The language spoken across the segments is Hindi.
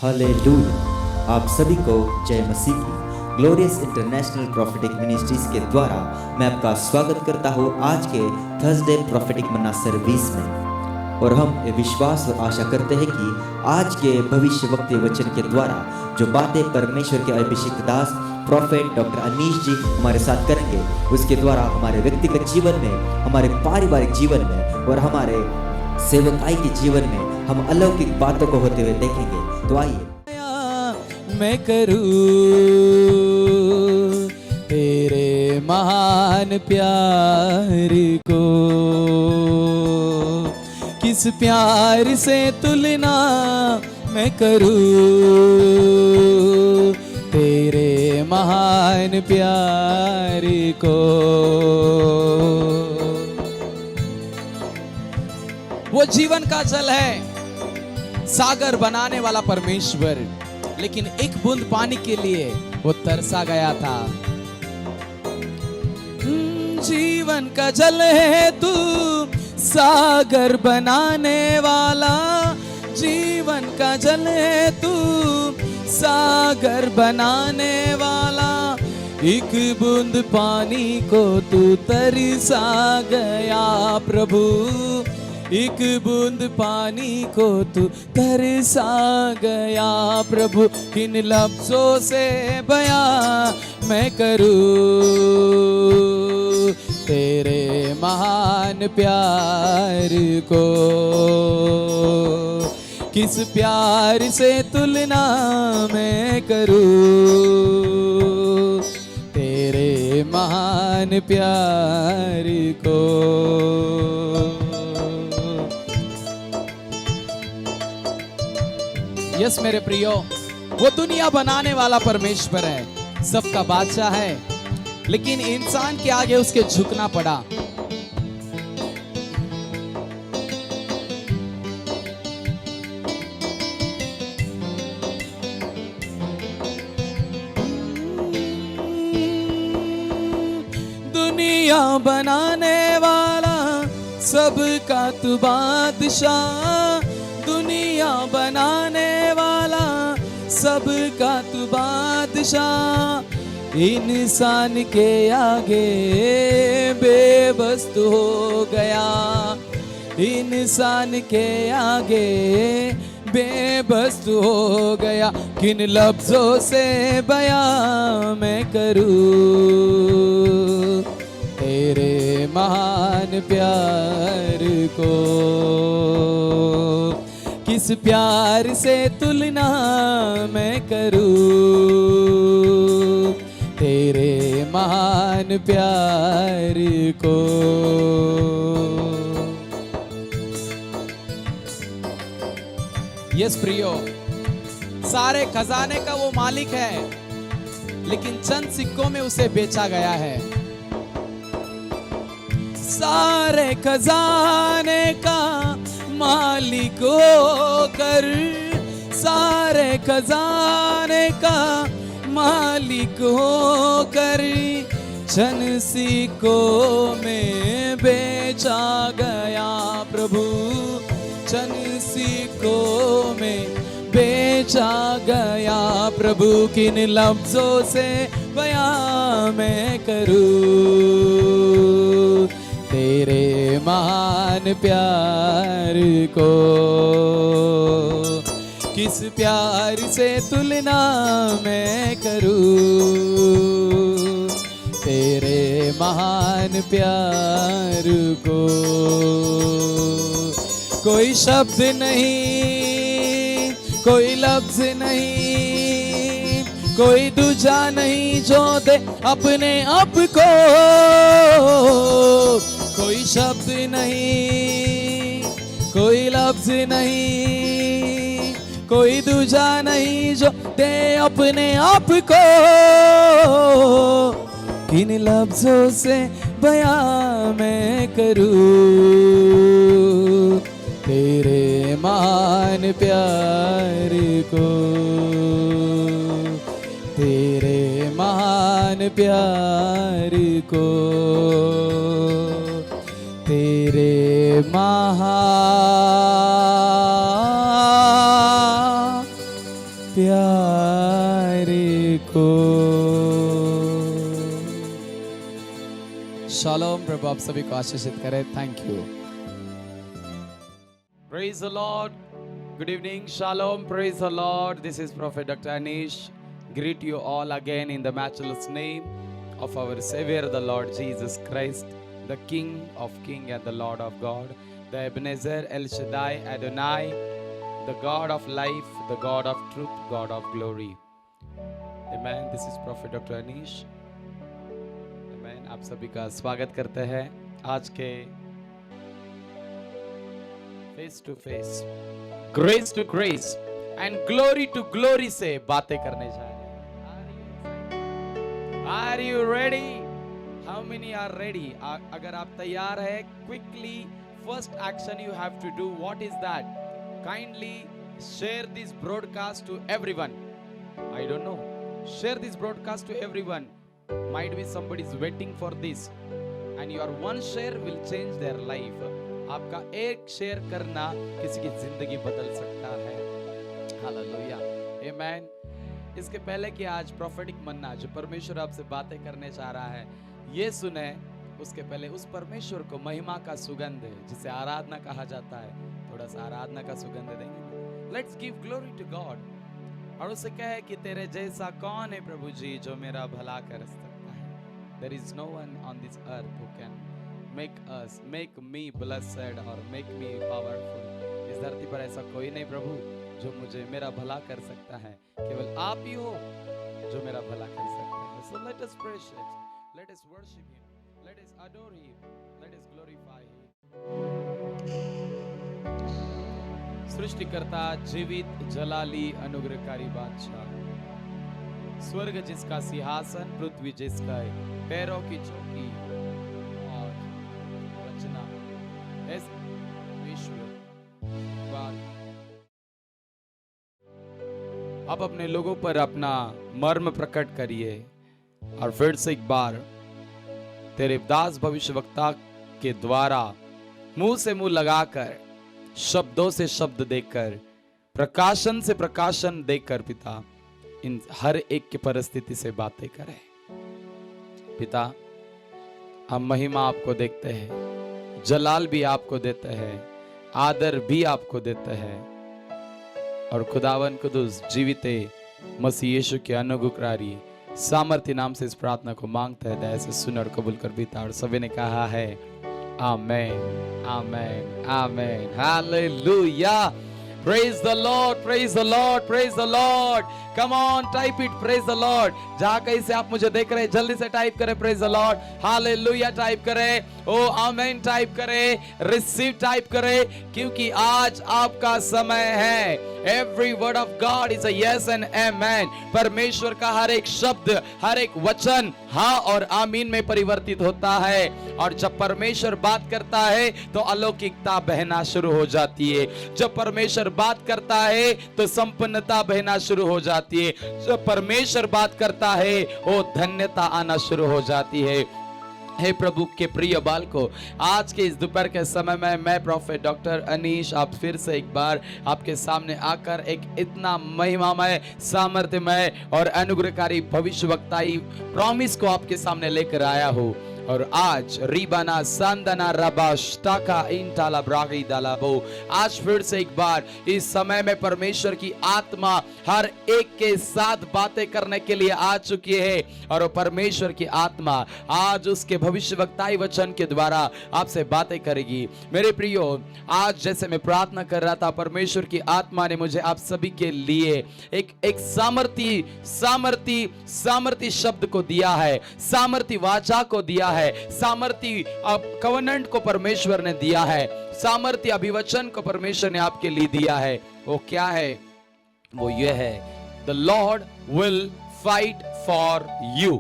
हालेलुया। आप सभी को जय मसीह की। ग्लोरियस इंटरनेशनल प्रोफेटिक मिनिस्ट्रीज के द्वारा मैं आपका स्वागत करता हूँ आज के थर्सडे प्रोफेटिक मन्ना सर्विस में। और हम ये विश्वास और आशा करते हैं कि आज के भविष्यवक्ता वचन के द्वारा जो बातें परमेश्वर के अभिषिक्त दास प्रोफेट डॉक्टर अनीश जी हमारे साथ करेंगे, उसके द्वारा हमारे व्यक्तिगत जीवन में, हमारे पारिवारिक जीवन में और हमारे सेवकाई के जीवन में हम अलौकिक बातों को होते हुए देखेंगे। तो आइए मैं करूं तेरे महान प्यार को, किस प्यार से तुलना मैं करूं तेरे महान प्यार को। वो जीवन का जल है, सागर बनाने वाला परमेश्वर, लेकिन एक बूंद पानी के लिए वो तरसा गया था। जीवन का जल है तू, सागर बनाने वाला, जीवन का जल है तू, सागर बनाने वाला। एक बूंद पानी को तू तरसा गया प्रभु, एक बूंद पानी को तू तरसा गया प्रभु। किन लफ्जों से बयां मैं करूं तेरे महान प्यार को, किस प्यार से तुलना मैं करूं तेरे महान प्यार को। यस मेरे प्रियो, वो दुनिया बनाने वाला परमेश्वर है, सबका बादशाह है, लेकिन इंसान के आगे उसके झुकना पड़ा। दुनिया बनाने वाला, सबका तू बादशाह, दुनिया बनाने वाला, सबका तू बादशाह। इंसान के आगे बेबस तू हो गया, इंसान के आगे बेबस तू हो गया। किन लफ्जों से बयां मैं करूं तेरे महान प्यार को, किस प्यार से तुलना मैं करूं तेरे महान प्यार को। यस प्रियो, सारे खजाने का वो मालिक है, लेकिन चंद सिक्कों में उसे बेचा गया है। सारे खजाने का मालिक होकर, सारे खजाने का मालिक होकर, चंद सिक्कों में बेचा गया प्रभु, चंद सिक्कों में बेचा गया प्रभु। किन लफ्जों से बयां मैं करूं तेरे महान प्यार को, किस प्यार से तुलना मैं करूं तेरे महान प्यार को। कोई शब्द नहीं, कोई लफ्ज नहीं, कोई दूजा नहीं जो दे अपने आप को। कोई शब्द नहीं, कोई लफ्ज नहीं, कोई दूजा नहीं जो दे अपने आप को। किन लफ्जों से बयां मैं करूं तेरे महान प्यार को, तेरे महान प्यार को, तेरे महान प्यारे को। शालोम। प्रभु आप सभी को आशीषित करे। Thank you. Praise the Lord. Good evening. Shalom. Praise the Lord. This is Prophet Dr. Anish. Greet you all again in the matchless name of our Savior, the Lord Jesus Christ, the King of Kings and the Lord of God, the Ebenezer, El Shaddai, Adonai, the God of life, the God of truth, God of glory. Amen. This is Prophet Dr. Anish. Amen. आप सभी का स्वागत करते हैं आज के face to face, grace to grace and glory to glory से बातें करने जा रहे हैं। Are you ready? How many are ready? अगर आप तैयार है, quickly first action you have to do, what is that? Kindly share this broadcast to everyone. I don't know, share this broadcast to everyone. Might be somebody is waiting for this and your one share will change their life. आपका एक शेयर करना किसी की जिंदगी बदल सकता है. हालेलुया, आमेन. इसके पहले कि आज प्रोफेटिक मन्ना जो परमेश्वर आपसे बातें करने चाह रहा है ये सुने, उसके पहले उस परमेश्वर को महिमा का सुगंध जिसे आराधना कहा जाता है, थोड़ा सा आराधना का सुगंध देंगे. Let's give glory to God. और उसे कहे कि तेरे जैसा कौन है प्रभु जी जो मेरा भला कर सकता है. There is no one on this earth who can make me blessed or make me powerful. इस धरती पर ऐसा कोई नहीं प्रभु जो मुझे मेरा भला कर सकता है. केवल आप ही हो जो मेरा भला कर सकता है. So let us praise Him, let us worship Him, let us adore Him, let us glorify Him. सृष्टिकर्ता, जीवित, जलाली, अनुग्रहकारी बादशाह, स्वर्ग जिसका सिंहासन, पृथ्वी जिसका पैरों की चौकी, आप अपने लोगों पर अपना मर्म प्रकट करिए और फिर से एक बार तेरे दास भविष्यवक्ता के द्वारा मुंह से मुंह लगाकर, शब्दों से शब्द देकर, प्रकाशन से प्रकाशन देकर पिता इन हर एक की परिस्थिति से बातें करें. पिता, हम महिमा आपको देखते हैं, जलाल भी आपको देते हैं, आदर भी आपको देते हैं. और खुदावन कुदुस जीविते मसीह यीशु के अनुग्रहकारी सामर्थ्य नाम से इस प्रार्थना को मांगते हैं. दया से सुन और कबूल कर पिता. और सभी ने कहा है आमेन, आमेन, आमेन. Hallelujah. Praise the Lord, praise the Lord, praise the Lord. Come on, type it, praise the Lord. जहाँ कहीं से आप मुझे देख रहे हैं जल्दी से टाइप करें praise the Lord. Hallelujah type करें, ओ आमेन टाइप करें, रिसीव टाइप करें, क्योंकि आज आपका समय है. Every word of God is a yes and amen. परमेश्वर का हर एक शब्द, हर एक वचन हाँ और आमीन में परिवर्तित होता है. और जब परमेश्वर बात करता है तो अलौकिकता बहना शुरू हो जाती है. जब परमेश्वर बात करता है तो संपन्नता बहना शुरू हो जाती है. जब परमेश्वर बात करता है वो धन्यता आना शुरू हो जाती है. हे प्रभु के प्रिय बालकों, आज के इस दोपहर के समय में मैं प्रोफेट डॉक्टर अनीश आप फिर से एक बार आपके सामने आकर एक इतना महिमामय, सामर्थ्यमय और अनुग्रहकारी भविष्यवक्ताई प्रॉमिस को आपके सामने लेकर आया हूँ. और आज रिबाना सांदना रबाश टाका इंटाला ब्रागी दालाबो, आज फिर से एक बार इस समय में परमेश्वर की आत्मा हर एक के साथ बातें करने के लिए आ चुकी है. और परमेश्वर की आत्मा आज उसके भविष्यवक्ताई वचन के द्वारा आपसे बातें करेगी. मेरे प्रियो, आज जैसे मैं प्रार्थना कर रहा था, परमेश्वर की आत्मा ने मुझे आप सभी के लिए एक सामर्थी शब्द को दिया है, सामर्थी वाचा को दिया है, सामर्थी कवनेंट को परमेश्वर ने दिया है, सामर्थी अभिवचन को परमेश्वर ने आपके लिए दिया है. वो क्या है? वो ये है, the Lord will fight for you.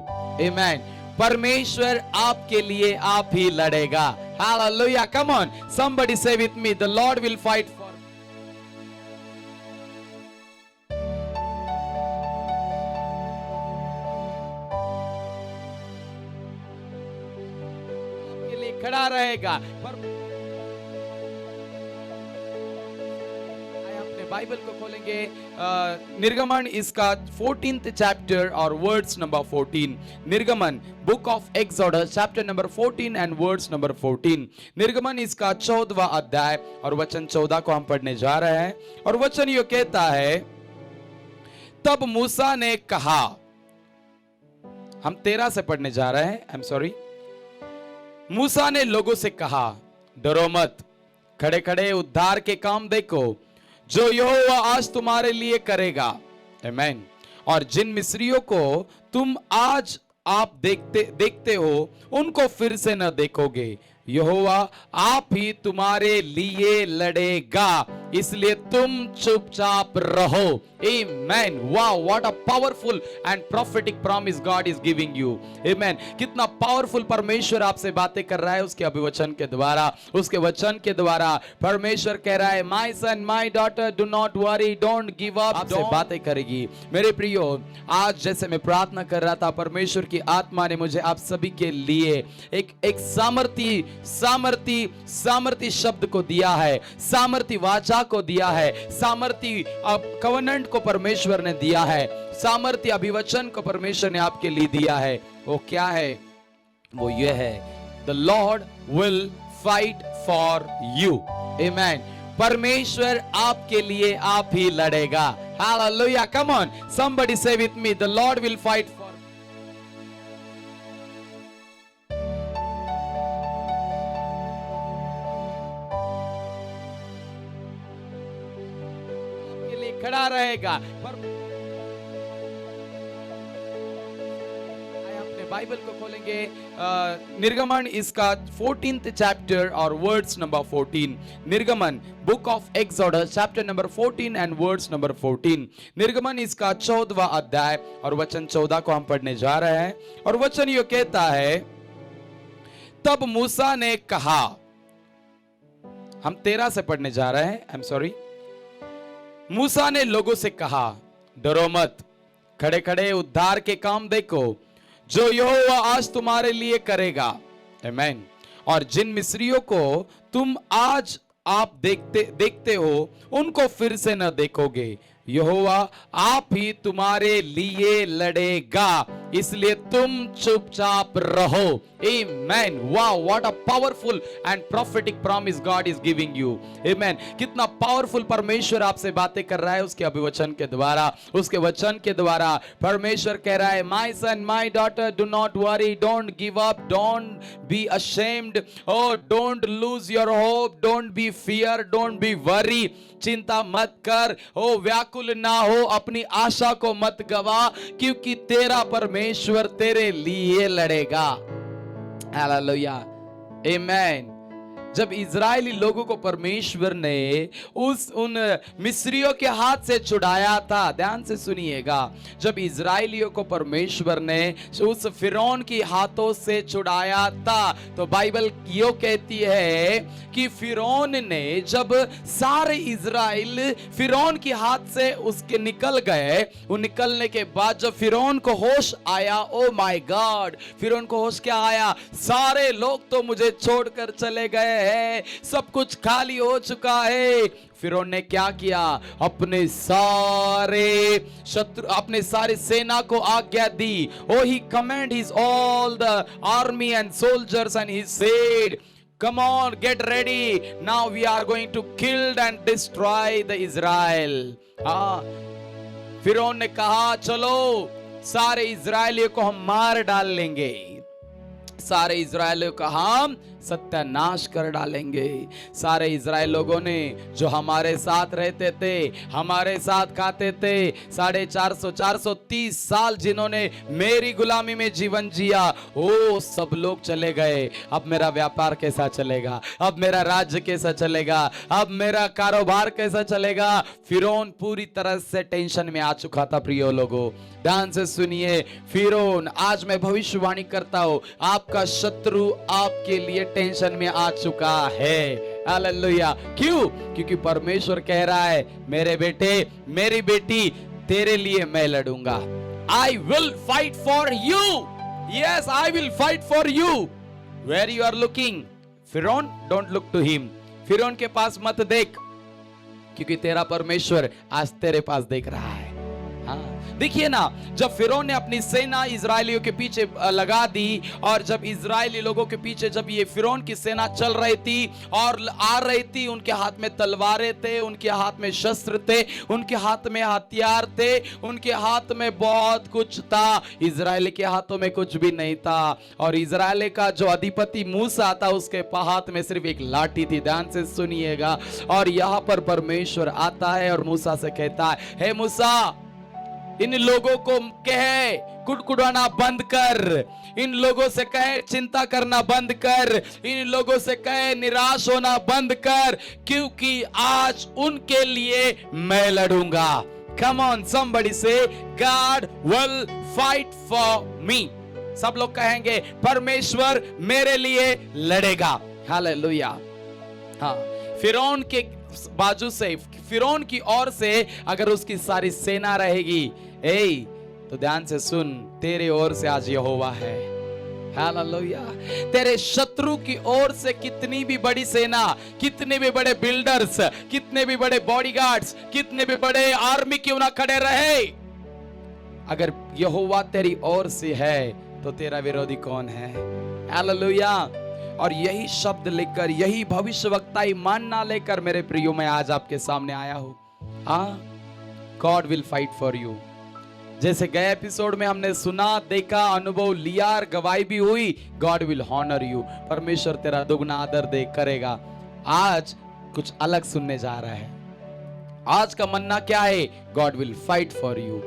Amen. परमेश्वर आपके लिए आप ही लड़ेगा. Hallelujah. Come on, somebody say with me, the Lord will fight for. खड़ा रहेगा. पर बाइबल को खोलेंगे निर्गमन इसका 14th चैप्टर और वर्ड्स नंबर 14। निर्गमन book of exodus chapter number 14 and words number 14। निर्गमन इसका 14वां अध्याय और वचन 14 को हम पढ़ने जा रहे हैं। और वचन यो कहता है, तब मूसा ने कहा, हम 13 से पढ़ने जा रहे हैं, आई एम सॉरी। मूसा ने लोगों से कहा, डरो मत, खड़े खड़े उद्धार के काम देखो जो यहोवा आज तुम्हारे लिए करेगा। आमीन। और जिन मिस्रियों को तुम आज आप देखते हो उनको फिर से न देखोगे। यहोवा आप ही तुम्हारे लिए लड़ेगा, इसलिए तुम चुपचाप रहो। Amen. Wow, what a powerful and prophetic promise God is giving you. Amen. कितना पावरफुल परमेश्वर आपसे बातें कर रहा है उसके अभिवचन के द्वारा, उसके वचन के द्वारा। परमेश्वर कह रहा है, my son my daughter do not worry, don't give up. आपसे बातें करेगी। मेरे प्रियो, आज जैसे मैं प्रार्थना कर रहा था, परमेश्वर की आत्मा ने मुझे आप सभी के लिए एक सामर्थी शब्द को दिया है, सामर्थी वाचा को दिया है, सामर्थी कवनेंट को परमेश्वर ने दिया है, सामर्थी अभिवचन को परमेश्वर ने आपके लिए दिया है। वो क्या है? वो ये है, the Lord will fight for you. Amen. परमेश्वर आपके लिए आप ही लड़ेगा। Hallelujah. Come on, somebody say with me, the Lord will fight for. खड़ा रहेगा। अपने बाइबल को खोलेंगे निर्गमन इसका 14th चैप्टर और वर्ड्स नंबर 14। निर्गमन book of exodus chapter number 14 and words number 14। निर्गमन इसका 14वां अध्याय और वचन 14 को हम पढ़ने जा रहे हैं। और वचन यो कहता है, तब मूसा ने कहा, हम 13 से पढ़ने जा रहे हैं, आई एम सॉरी। मूसा ने लोगों से कहा, डरो मत, खड़े खड़े उद्धार के काम देखो जो यहोवा आज तुम्हारे लिए करेगा। आमीन। और जिन मिस्रियों को तुम आज आप देखते हो उनको फिर से न देखोगे। यहोवा आप ही तुम्हारे लिए लड़ेगा, इसलिए तुम चुपचाप रहो। Amen. Wow, what a powerful and prophetic promise God is giving you. Amen. कितना पावरफुल परमेश्वर आपसे बातें कर रहा है उसके अभिवचन के द्वारा, उसके वचन के द्वारा। परमेश्वर कह रहा है, my son my daughter do not worry, don't give up, don't be ashamed, और don't lose your hope, don't be fear, don't be worry. चिंता मत कर, ओ व्याकुल ना हो, अपनी आशा को मत गवा, क्योंकि तेरा परमेश्वर तेरे लिए लड़ेगा। हालेलुया। आमेन। जब इजरायली लोगों को परमेश्वर ने उन मिस्रियों के हाथ से छुड़ाया था, ध्यान से सुनिएगा, जब इजरायलियों को परमेश्वर ने उस फिरौन की हाथों से छुड़ाया था, तो बाइबल यो कहती है कि फिरौन ने, जब सारे इजराइल फिरौन के हाथ से उसके निकल गए, वो निकलने के बाद जब फिरौन को होश आया, ओ माय गॉड, फिरौन को होश क्या आया? सारे लोग तो मुझे छोड़कर चले गए है, सब कुछ खाली हो चुका है। फिरौन ने क्या किया? अपने सारे सेना को आज्ञा दी। Oh, he command his all the army and soldiers and he said, come on, get ready. Now we are going to kill and destroy the Israel. फिरौन ने कहा, चलो सारे इजरायलियों को हम मार डाल लेंगे, सारे इजरायलियों का हम सत्यानाश कर डालेंगे। सारे इजराइल लोगों ने जो हमारे साथ रहते थे, हमारे साथ खाते थे, 430 साल जिन्होंने मेरी गुलामी में जीवन जिया, वो सब लोग चले गए। अब मेरा व्यापार कैसा चलेगा? अब मेरा राज्य कैसा चलेगा? अब मेरा कारोबार कैसा चलेगा? फिरौन पूरी तरह से टेंशन में आ चुका था। प्रियो लोगों, ध्यान से सुनिए, फिरौन, आज मैं भविष्यवाणी करता हूं, आपका शत्रु आपके लिए टेंशन में आ चुका है। हालेलुया। क्यों? क्योंकि परमेश्वर कह रहा है, मेरे बेटे, मेरी बेटी, तेरे लिए मैं लड़ूंगा। I will fight for you. Yes, I will fight for you. Where you are looking? फिरौन, don't look to him. फिरौन के पास मत देख। क्योंकि तेरा परमेश्वर आज तेरे पास देख रहा है। हाँ, देखिए ना, जब फिरौन ने अपनी सेना इजरायलियों के पीछे लगा दी, और जब इजरायली लोगों के पीछे जब ये फिरौन की सेना चल रही थी और आ रही थी, उनके हाथ में तलवारें थे, उनके हाथ में शस्त्र थे, उनके हाथ में हथियार थे, उनके हाथ में बहुत कुछ था। इजरायली के हाथों में कुछ भी नहीं था। और इजरायली का जो अधिपति मूसा था, उसके हाथ में सिर्फ एक लाठी थी। ध्यान से सुनिएगा। और यहाँ पर परमेश्वर आता है और मूसा से कहता है, हे मूसा, इन लोगों को कहे कुड़कुड़ाना बंद कर, इन लोगों से कहे चिंता करना बंद कर, इन लोगों से कहे निराश होना बंद कर, क्योंकि आज उनके लिए मैं लड़ूंगा। Come on, somebody say, God will fight for me. सब लोग कहेंगे, परमेश्वर मेरे लिए लड़ेगा। हालेलुया। हाँ, फिरौन के बाजू से, फिरौन की ओर से अगर उसकी सारी सेना रहेगी, तो ध्यान से सुन, तेरे ओर से आज यहोवा है। हालेलुया। तेरे शत्रु की ओर से कितनी भी बड़ी सेना, कितने भी बड़े बिल्डर्स, कितने भी बड़े बॉडीगार्ड्स, कितने भी बड़े आर्मी क्यों ना खड़े रहे, अगर यहोवा तेरी ओर से है तो तेरा विरोधी कौन है। हालेलुया। और यही शब्द लेकर, यही भविष्यवक्ताई मानना लेकर मेरे प्रियो मैं आज आपके सामने आया हूं। God will fight for you. जैसे गए एपिसोड में हमने सुना, देखा, अनुभव लिया, गवाही भी हुई, गॉड विल हॉनर यू। परमेश्वर तेरा दुगना आदर दे करेगा। आज कुछ अलग सुनने जा रहा है। आज का मन्ना क्या है? God will fight for you.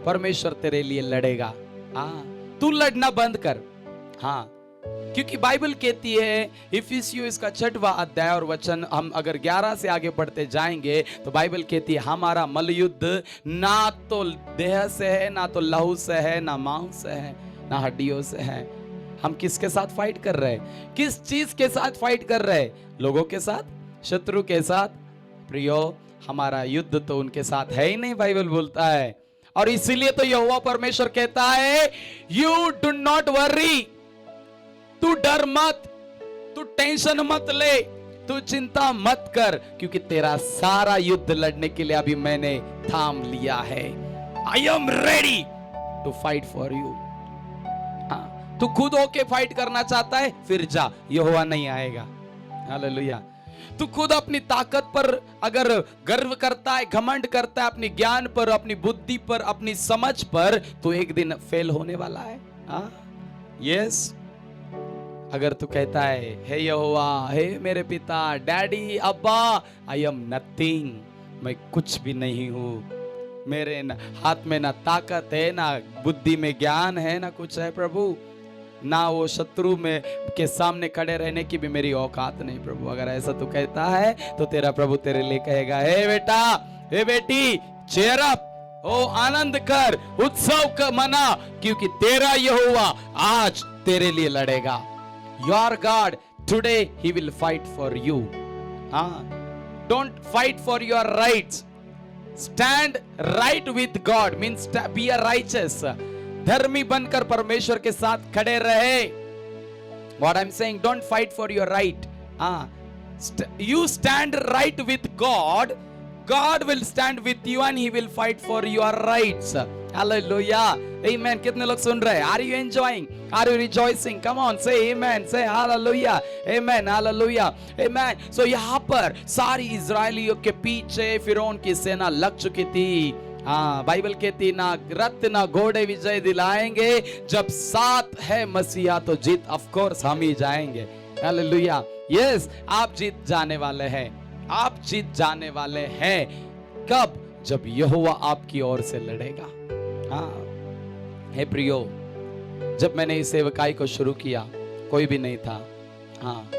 परमेश्वर तेरे लिए लड़ेगा। तू लड़ना बंद कर। हाँ, क्योंकि बाइबल कहती है, इफिसियों इसका 6वां अध्याय और वचन हम अगर 11 से आगे पढ़ते जाएंगे तो बाइबल कहती है, हमारा मल्लयुद्ध ना तो देह से है, ना तो लहू से है, ना मांस से है, ना हड्डियों से है। हम किसके साथ फाइट कर रहे हैं? किस चीज के साथ फाइट कर रहे हैं? लोगों के साथ, शत्रु के साथ? प्रियो, हमारा युद्ध तो उनके साथ है ही नहीं, बाइबल बोलता है। और इसीलिए तो यहोवा परमेश्वर कहता है, यू डू नॉट वरी, तू डर मत, तू टेंशन मत ले, तू चिंता मत कर, क्योंकि तेरा सारा युद्ध लड़ने के लिए अभी मैंने थाम लिया है। I am ready to fight for you. तू खुद होके फाइट करना चाहता है, फिर जा, यहोवा नहीं आएगा। हालेलुया। तू खुद अपनी ताकत पर अगर गर्व करता है, घमंड करता है, अपनी ज्ञान पर, अपनी बुद्धि पर, अपनी समझ पर, तो एक दिन फेल होने वाला है। यस। अगर तू कहता है, हे यहोवा, हे मेरे पिता, डैडी, अब्बा, आई एम नथिंग, मैं कुछ भी नहीं हूं, मेरे हाथ में ना ताकत है, ना बुद्धि में ज्ञान है, ना कुछ है प्रभु, ना वो शत्रु में के सामने खड़े रहने की भी मेरी औकात नहीं प्रभु। अगर ऐसा तू कहता है तो तेरा प्रभु तेरे लिए कहेगा, हे बेटा, हे बेटी, चेयर अप, ओ आनंद कर, उत्सव कर, मना, क्योंकि तेरा यहोवा आज तेरे लिए लड़ेगा। Your God today he will fight for you. Don't fight for your rights. Stand right with God means be a righteous. धर्मी बनकर परमेश्वर के साथ खड़े रहे। What I'm saying, don't fight for your right. You stand right with God. God will stand with you and he will fight for your rights. Hallelujah. Amen. कितने लोग सुन रहे हैं? Are you enjoying? Are you rejoicing? Come on, say amen. Say hallelujah. Amen. Hallelujah. Amen. So यहाँ पर सारी इजरायलियों के पीछे फिरौन की सेना लग चुकी थी। बाइबल कहती, ना रथ ना घोड़े विजय दिलाएंगे, जब साथ है मसीहा तो जीत ऑफ कोर्स हम ही जाएंगे। हालेलुया। यस, आप जीत जाने वाले हैं। आप जीत जाने वाले हैं। कब? जब यहोवा आपकी ओर से लड़ेगा। हे प्रियो, जब मैंने इस सेवकाई को शुरू किया, कोई भी नहीं था।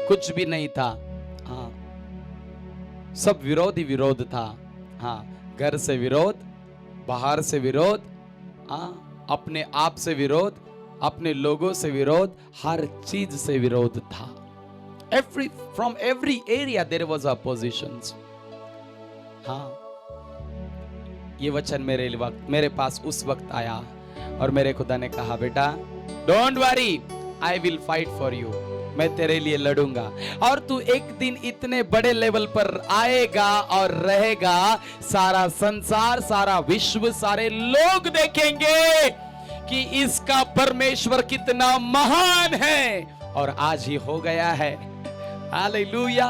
कुछ भी नहीं था। सब विरोध ही विरोध था। घर से विरोध, बाहर से विरोध, अपने आप से विरोध, अपने लोगों से विरोध, हर चीज से विरोध था। From every area there was oppositions. ये वचन मेरे पास उस वक्त आया और मेरे खुदा ने कहा, बेटा, don't worry, I will fight for you. मैं तेरे लिए लड़ूंगा। और तू एक दिन इतने बड़े लेवल पर आएगा और रहेगा, सारा संसार, सारा विश्व, सारे लोग देखेंगे कि इसका परमेश्वर कितना महान है। और आज ही हो गया है, हालेलुया,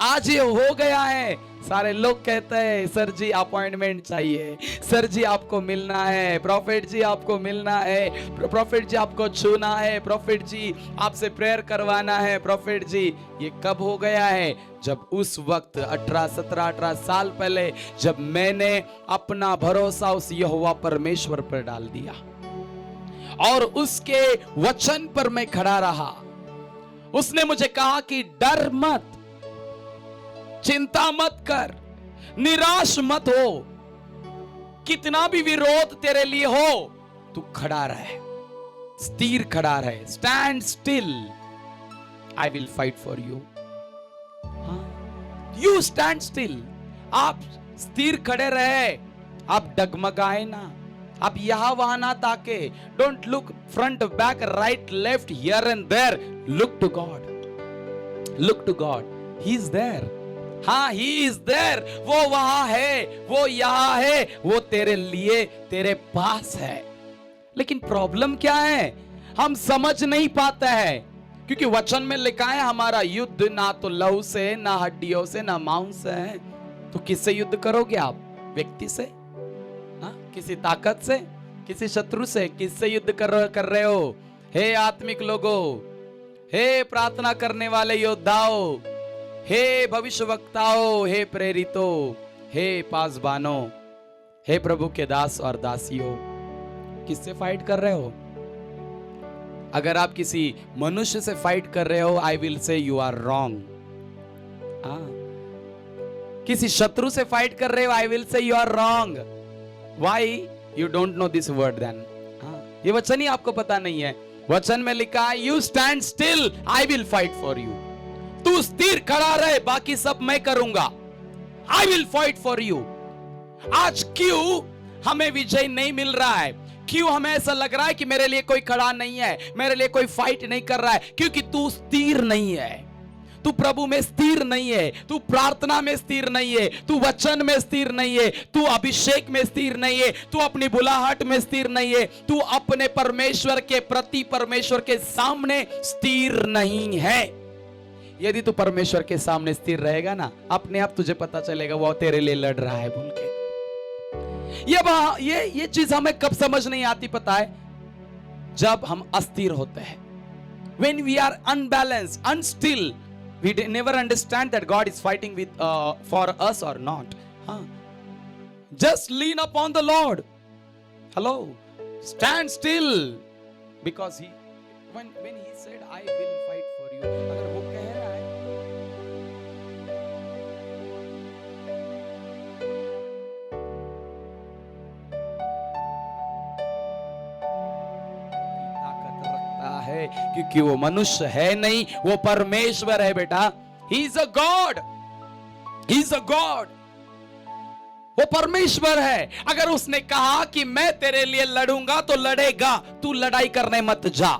आज ये हो गया है। सारे लोग कहते हैं सर जी अपॉइंटमेंट चाहिए, सर जी आपको मिलना है, प्रॉफिट जी आपको मिलना है, प्रॉफिट जी आपको छूना है, प्रॉफिट जी आपसे प्रेयर करवाना है, प्रॉफिट जी। ये कब हो गया है? जब उस वक्त 18 साल पहले जब मैंने अपना भरोसा उस यहोवा परमेश्वर पर डाल दिया और उसके वचन पर मैं खड़ा रहा। उसने मुझे कहा कि डर मत, चिंता मत कर, निराश मत हो, कितना भी विरोध तेरे लिए हो, तू खड़ा रहे, स्थिर खड़ा रहे, stand still, I will fight for you. You stand still, आप स्थिर खड़े रहे, आप डगमगाए ना, आप यहां वहां ना ताके। Don't look front back right left here and there, look to God, look to God, he is there. हाँ, ही इज देयर, वो वहां है, वो यहां है, वो तेरे लिए तेरे पास है। लेकिन प्रॉब्लम क्या है? हम समझ नहीं पाते हैं, क्योंकि वचन में लिखा है हमारा युद्ध ना तो लहू से, ना हड्डियों से, ना मांस से है। तो किससे युद्ध करोगे आप? व्यक्ति से? किसी ताकत से, किसी शत्रु से? किससे युद्ध कर रहे हो? हे आत्मिक लोगों, हे प्रार्थना करने वाले योद्धाओं, हे भविष्यवक्ताओं, हे प्रेरितों, हे पासबानों, हे प्रभु के दास और दासियों, किससे फाइट कर रहे हो? अगर आप किसी मनुष्य से फाइट कर रहे हो, I will say you are wrong. किसी शत्रु से फाइट कर रहे हो, I will say you are wrong. Why you don't know this word then? ये वचन ही आपको पता नहीं है। वचन में लिखा है you stand still, I will fight for you। तू स्थिर खड़ा रहे, बाकी सब मैं करूंगा। I will fight for you। आज क्यों हमें विजय नहीं मिल रहा है? क्यों हमें ऐसा लग रहा है कि मेरे लिए कोई खड़ा नहीं है, मेरे लिए कोई फाइट नहीं कर रहा है? क्योंकि तू स्थिर नहीं है, तू प्रभु में स्थिर नहीं है, तू प्रार्थना में स्थिर नहीं है, तू वचन में स्थिर नहीं है, तू अभिषेक में स्थिर नहीं है, तू अपनी बुलाहट में स्थिर नहीं है, तू अपने परमेश्वर के प्रति, परमेश्वर के सामने स्थिर नहीं है। यदि तू परमेश्वर के सामने स्थिर रहेगा ना, अपने आप तुझे पता चलेगा वो तेरे लिए लड़ रहा है बोल के। ये चीज हमें कब समझ नहीं आती पता है? जब हम अस्थिर होते हैं, when we are unbalanced, unstill, we never understand that God is fighting with for us or not. Just lean upon the Lord. Hello, stand still, because when he said I will fight for you, अगर वो कह रहा है ताकत रखता है, क्योंकि वो मनुष्य है नहीं, वो परमेश्वर है बेटा। He is a God, He is a God, वो परमेश्वर है। अगर उसने कहा कि मैं तेरे लिए लड़ूंगा तो लड़ेगा। तू लड़ाई करने मत जा,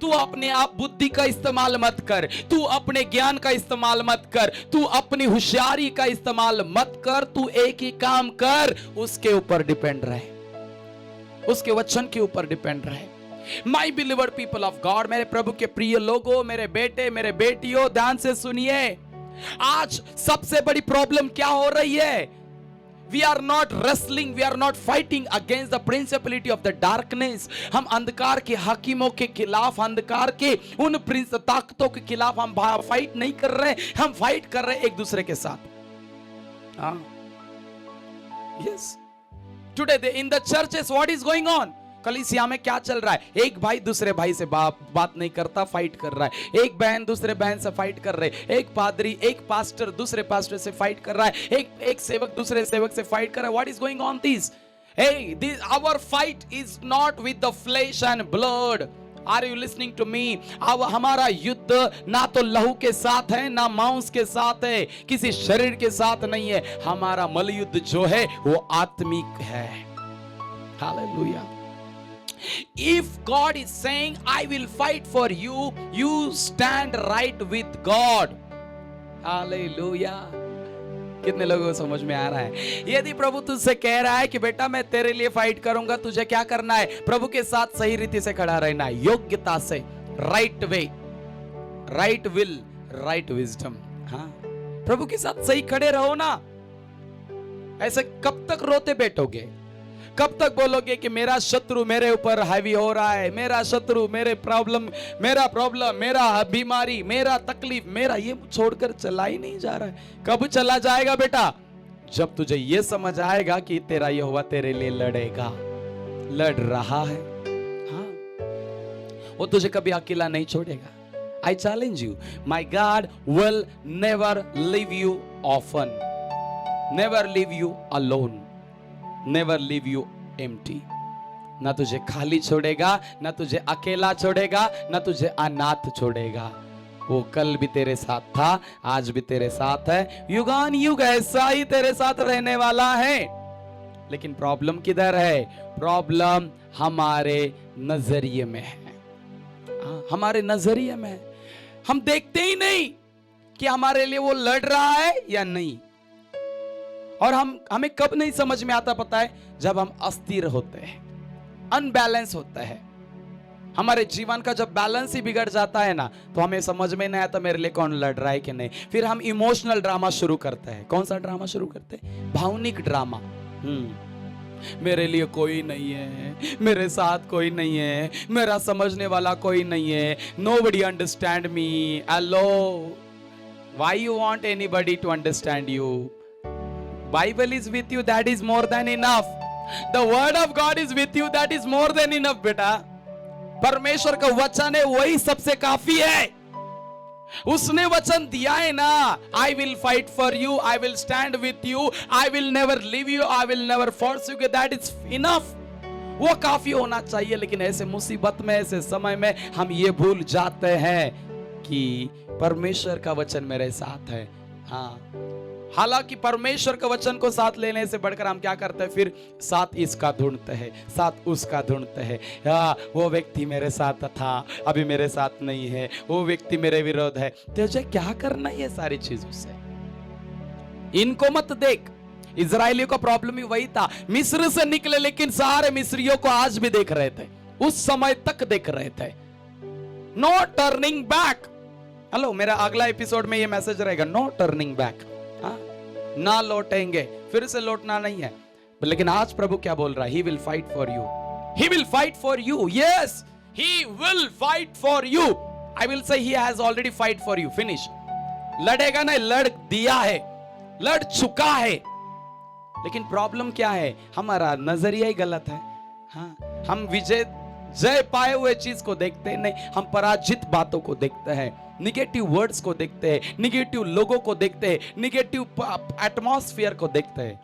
तू अपने आप बुद्धि का इस्तेमाल मत कर, तू अपने ज्ञान का इस्तेमाल मत कर, तू अपनी होशियारी का इस्तेमाल मत कर। तू एक ही काम कर, उसके ऊपर डिपेंड रहे, उसके वचन के ऊपर डिपेंड रहे। माई बिलीवर्ड पीपल ऑफ गॉड, मेरे प्रभु के प्रिय लोगों, मेरे बेटे, मेरे बेटियों, ध्यान से सुनिए। आज सबसे बड़ी प्रॉब्लम क्या हो रही है? We are not wrestling, we are not fighting against the principality of the darkness. हम अंधकार के हाकिमों के खिलाफ, अंधकार के उन ताकतों के खिलाफ हम फाइट नहीं कर रहे, हम फाइट कर रहे एक दूसरे के साथ। Yes. Today in the churches what is going on? कलीसिया में क्या चल रहा है? एक भाई दूसरे भाई से बात नहीं करता, फाइट कर रहा है। एक बहन दूसरे बहन से फाइट कर रहे हैं। एक पादरी, एक पास्टर दूसरे पास्टर से फाइट कर रहा है। एक सेवक दूसरे सेवक से फाइट कर रहा है। What is going on this? Hey, our fight is not with the flesh and blood. Are you listening to me? अब हमारा युद्ध ना तो लहू के साथ है, ना मांस के साथ है, किसी शरीर के साथ नहीं है। हमारा मल युद्ध जो है वो आत्मिक है। Hallelujah. If God is saying, I will fight for you, you stand right with God. Hallelujah. कितने लोगों को समझ में आ रहा है? यदि प्रभु तुझसे कह रहा है कि बेटा मैं तेरे लिए फाइट करूंगा, तुझे क्या करना है? प्रभु के साथ सही रीति से खड़ा रहना है, योग्यता से, right way, right will, right wisdom. हाँ, प्रभु के साथ सही खड़े रहो ना। ऐसे कब तक रोते बैठोगे? कब तक बोलोगे कि मेरा शत्रु मेरे ऊपर हावी हो रहा है, मेरा शत्रु, मेरा प्रॉब्लम, मेरा बीमारी, मेरा तकलीफ, मेरा ये छोड़कर चला ही नहीं जा रहा है। कब चला जाएगा बेटा? जब तुझे ये समझ आएगा कि तेरा यहोवा तेरे लिए लड़ेगा, लड़ रहा है। हाँ, वो तुझे कभी अकेला नहीं छोड़ेगा। I challenge you, my God will never leave you orphan, never leave you alone, never leave you empty. ना तुझे खाली छोड़ेगा, ना तुझे अकेला छोड़ेगा, ना तुझे अनाथ छोड़ेगा। वो कल भी तेरे साथ था, आज भी तेरे साथ है, युगान युग ऐसा ही तेरे साथ रहने वाला है। लेकिन प्रॉब्लम किधर है? प्रॉब्लम हमारे नजरिए में है। हमारे नजरिए में है। हम देखते ही नहीं कि हमारे लिए वो लड़ रहा है या नहीं। और हमें कब नहीं समझ में आता पता है? जब हम अस्थिर होते हैं, अनबैलेंस होता है। हमारे जीवन का जब बैलेंस ही बिगड़ जाता है ना, तो हमें समझ में नहीं आता मेरे लिए कौन लड़ रहा है कि नहीं। फिर हम इमोशनल ड्रामा शुरू करते हैं। कौन सा ड्रामा शुरू करते हैं? भावनिक ड्रामा। मेरे लिए कोई नहीं है, मेरे साथ कोई नहीं है, मेरा समझने वाला कोई नहीं है, nobody understand me. Hello, why you want anybody to understand you? Bible is with you, that is more than enough. The word of God is with you, that is more than enough बेटा। परमेश्वर का वचन है, वही सबसे काफी है। उसने वचन दिया है ना, I will fight for you, I will stand with you, I will never leave you, I will never forsake you, that is enough. वो काफी होना चाहिए। लेकिन ऐसे मुसीबत में, ऐसे समय में हम ये भूल जाते हैं कि परमेश्वर का वचन मेरे साथ है। हाँ, हालांकि परमेश्वर के वचन को साथ लेने से बढ़कर हम क्या करते हैं? फिर साथ इसका ढूंढते हैं, साथ उसका ढूंढते हैं। वो व्यक्ति मेरे साथ था, अभी मेरे साथ नहीं है, वो व्यक्ति मेरे विरोध है। तुझे क्या करना है ये सारी चीजों से? इनको मत देख। इजरायलियों का प्रॉब्लम ही वही था। मिस्र से निकले, लेकिन सारे मिस्रियों को आज भी देख रहे थे, उस समय तक देख रहे थे। No turning back. हेलो, मेरा अगला एपिसोड में ये मैसेज रहेगा, नो टर्निंग बैक। ना लौटेंगे, फिर से लौटना नहीं है। लेकिन आज प्रभु क्या बोल रहा है? He will fight for you. He will fight for you. Yes, He will fight for you. I will say He has already fight for you. Finish. लड़ेगा ना, लड़ दिया है, लड़ चुका है। लेकिन प्रॉब्लम क्या है? हमारा नजरिया ही गलत है। हाँ, हम जय पाए हुए चीज को देखते नहीं, हम पराजित बातों को देखते हैं, निगेटिव वर्ड्स को देखते हैं, निगेटिव लोगों को देखते हैं, निगेटिव एटमॉस्फेयर को देखते हैं।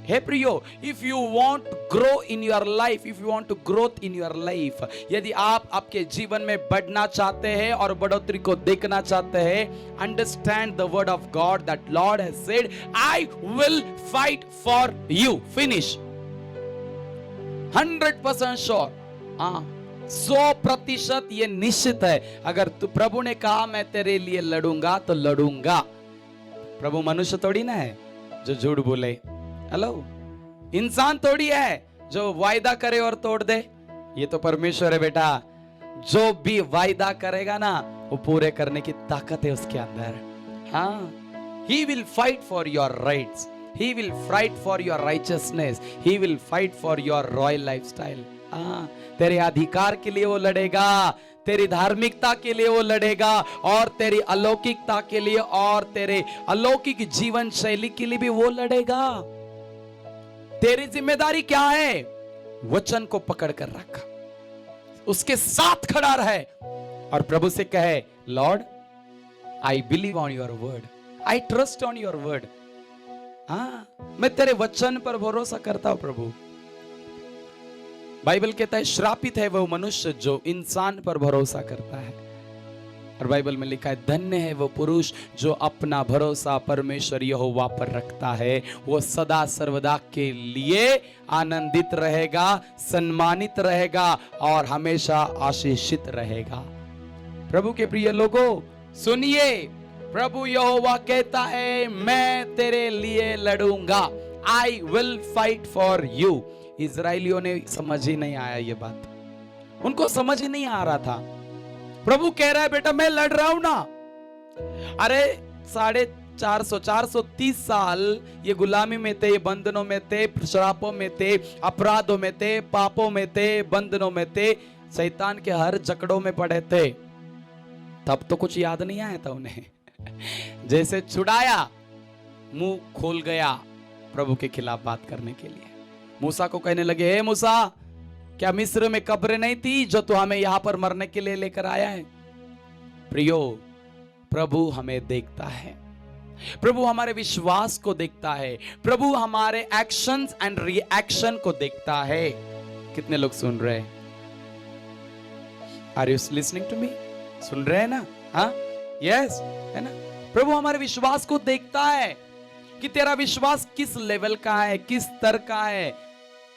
हे प्रियो, if you want grow in your life, if you want to growth in your life, यदि आप आपके जीवन में बढ़ना चाहते हैं और बढ़ोतरी को देखना चाहते हैं, understand the word of God that Lord has said, I will fight for you. Finish. 100% sure. 100% ये निश्चित है। अगर तू, प्रभु ने कहा मैं तेरे लिए लड़ूंगा तो लड़ूंगा। प्रभु मनुष्य थोड़ी ना है जो झूठ बोले। हेलो, इंसान थोड़ी है जो वायदा करे और तोड़ दे। ये तो परमेश्वर है बेटा। जो भी वायदा करेगा ना, वो पूरे करने की ताकत है उसके अंदर। हाँ, He will fight for your rights. He will fight for your righteousness. He will fight for your royal lifestyle. तेरे अधिकार के लिए वो लड़ेगा, तेरी धार्मिकता के लिए वो लड़ेगा, और तेरी अलौकिकता के लिए और तेरे अलौकिक जीवन शैली के लिए भी वो लड़ेगा। तेरी जिम्मेदारी क्या है? वचन को पकड़ कर रखा, उसके साथ खड़ा रहे और प्रभु से कहे, Lord I believe on your word, I trust on your word. मैं तेरे वचन पर भरोसा करता हूं प्रभु। बाइबल कहता है श्रापित है वह मनुष्य जो इंसान पर भरोसा करता है। और बाइबल में लिखा है, धन्य है वो पुरुष जो अपना भरोसा परमेश्वर यहोवा पर रखता है, वो सदा सर्वदा के लिए आनंदित रहेगा, सम्मानित रहेगा और हमेशा आशीषित रहेगा। प्रभु के प्रिय लोगों सुनिए, प्रभु यहोवा कहता है, मैं तेरे लिए लड़ूंगा, I will fight for you. इजराइलियों ने समझ ही नहीं आया ये बात, उनको समझ ही नहीं आ रहा था। प्रभु कह रहा है, बेटा मैं लड़ रहा हूं ना। अरे 430 साल ये गुलामी में थे, ये बंधनों में थे, श्रापों में थे, अपराधों में थे, पापों में थे, बंधनों में थे, शैतान के हर जकड़ों में पड़े थे। तब तो कुछ याद नहीं आया था उन्हें। जैसे छुड़ाया, मुंह खोल गया प्रभु के खिलाफ बात करने के लिए। मूसा को कहने लगे, हे मूसा, क्या मिस्र में कब्र नहीं थी जो तू हमें यहां पर मरने के लिए लेकर आया है? प्रियो, प्रभु हमें देखता है, प्रभु हमारे विश्वास को देखता है, प्रभु हमारे एक्शंस एंड रिएक्शन को देखता है। कितने लोग सुन रहे हैं? Are you listening to me? सुन रहे हैं ना? हाँ, यस, है ना? प्रभु हमारे विश्वास को देखता है कि तेरा विश्वास किस लेवल का है, किस स्तर का है,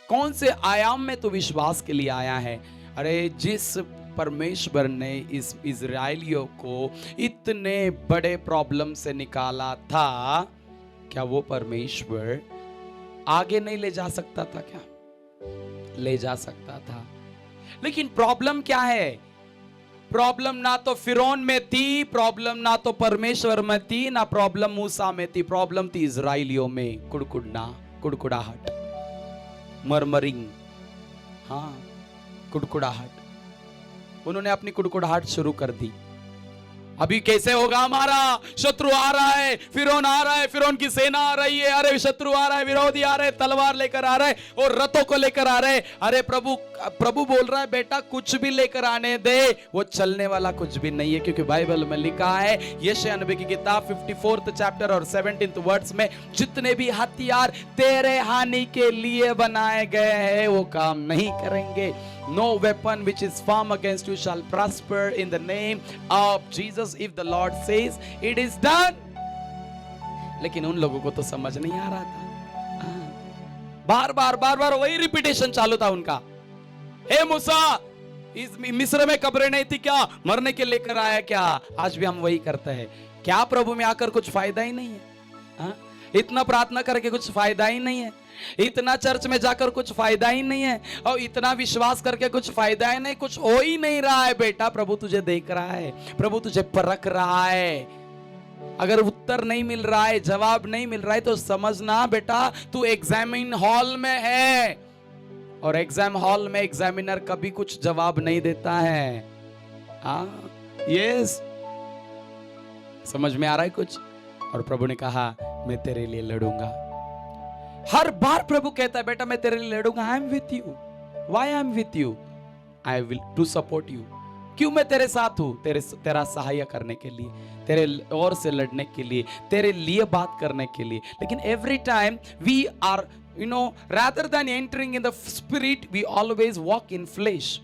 कौन से आयाम में तू विश्वास के लिए आया है। अरे जिस परमेश्वर ने इस इजराइलियों को इतने बड़े प्रॉब्लम से निकाला था, क्या वो परमेश्वर आगे नहीं ले जा सकता था? क्या ले जा सकता था। लेकिन प्रॉब्लम क्या है? प्रॉब्लम ना तो फिरौन में थी, प्रॉब्लम ना तो परमेश्वर में थी, ना प्रॉब्लम मूसा में थी, प्रॉब्लम थी इजराइलियों में। कुड़कुड़ना, कुड़कुड़ाहट, मरमरिंग, हाँ, कुड़कुड़ाहट। उन्होंने अपनी कुड़कुड़ाहट शुरू कर दी। अभी कैसे होगा हमारा? शत्रु आ रहा है, फिरौन आ रहा है, फिरौन की सेना आ रही है, अरे शत्रु आ रहा है, विरोधी आ रहे, तलवार लेकर आ रहे और रथों को लेकर आ रहे। अरे प्रभु बोल रहा है, बेटा कुछ भी लेकर आने दे, वो चलने वाला कुछ भी नहीं है। क्योंकि बाइबल में लिखा है, यशायाह नबी की किताब 54th चैप्टर और 17th वर्ड्स में, जितने भी हथियार तेरे हानि के लिए बनाए गए हैं वो काम नहीं करेंगे। No weapon which is formed against you shall prosper in the name of Jesus. If the Lord says it is done. लेकिन उन लोगों को तो समझ नहीं आ रहा था। बार बार वही रिपीटेशन चालू था उनका। हे मूसा, इस मिस्र में कब्रें नहीं थी क्या? मरने के लेकर आया क्या? आज भी हम वही करते हैं। क्या प्रभु में आकर कुछ फायदा ही नहीं है? इतना प्रार्थना करके कुछ फायदा ही नहीं है, इतना चर्च में जाकर कुछ फायदा ही नहीं है, और इतना विश्वास करके कुछ फायदा ही नहीं, कुछ हो ही नहीं रहा है। बेटा प्रभु तुझे देख रहा है, प्रभु तुझे परख रहा है। अगर उत्तर नहीं मिल रहा है, जवाब नहीं मिल रहा है, तो समझना बेटा तू एग्जामिन हॉल में है, और एग्जाम हॉल में एग्जामिनर कभी कुछ जवाब नहीं देता है। यस, समझ में आ रहा है कुछ? और प्रभु ने कहा, मैं तेरे लिए लड़ूंगा। हर बार प्रभु कहता है, बेटा मैं तेरे लिए लड़ूंगा। I am with you. Why I am with you? I will to support you. क्यों मैं तेरे साथ हूं? तेरा सहायता करने के लिए, तेरे ओर से लड़ने के लिए, तेरे लिए बात करने के लिए। लेकिन every time we are rather than entering in the spirit, we always walk in flesh.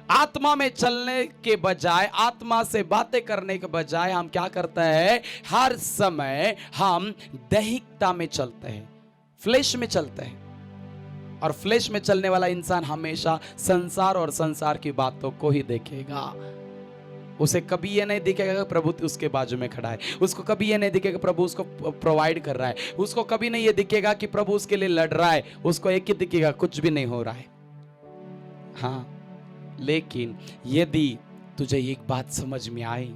आत्मा में चलने के बजाय, आत्मा से बातें करने के बजाय हम क्या करते हैं? हर समय हम दैहिकता में चलते हैं, फ्लेश में चलते हैं। और फ्लेश में चलने वाला इंसान हमेशा संसार और संसार की बातों को ही देखेगा। उसे कभी ये नहीं दिखेगा कि प्रभु उसके बाजू में खड़ा है, उसको कभी ये नहीं दिखेगा प्रभु उसको प्रोवाइड कर रहा है, उसको कभी नहीं ये दिखेगा कि प्रभु उसके लिए लड़ रहा है। उसको एक ही दिखेगा, कुछ भी नहीं हो रहा है। हाँ, लेकिन यदि तुझे एक बात समझ में आई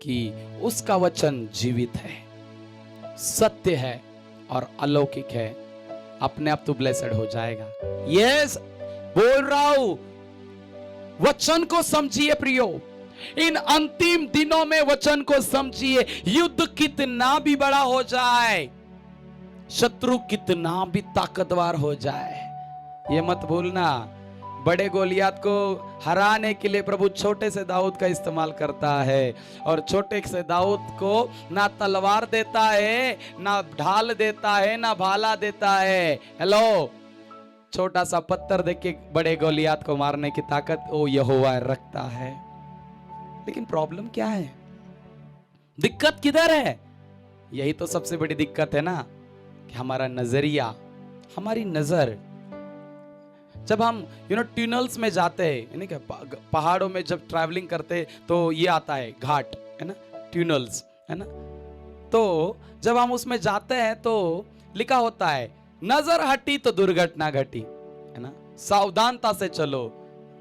कि उसका वचन जीवित है, सत्य है और अलौकिक है, अपने आप तू ब्लेस्ड हो जाएगा। यस, बोल रहा हूं, वचन को समझिए प्रियो। इन अंतिम दिनों में वचन को समझिए। युद्ध कितना भी बड़ा हो जाए, शत्रु कितना भी ताकतवर हो जाए, ये मत भूलना, बड़े गोलियात को हराने के लिए प्रभु छोटे से दाऊद का इस्तेमाल करता है। और छोटे से दाऊद को ना तलवार देता है, ना ढाल देता है, ना भाला देता है। हेलो, छोटा सा पत्थर देके बड़े गोलियात को मारने की ताकत वो यहोवा रखता है। लेकिन प्रॉब्लम क्या है, दिक्कत किधर है? यही तो सबसे बड़ी दिक्कत है ना, कि हमारा नजरिया, हमारी नजर। जब हम ट्यूनल्स में जाते हैं, यानी कि पहाड़ों में जब ट्रैवलिंग करते तो ये आता है घाट, है ना, ट्यूनल्स, है ना। तो जब हम उसमें जाते हैं तो लिखा होता है नजर हटी तो दुर्घटना घटी, है ना, सावधानता से चलो,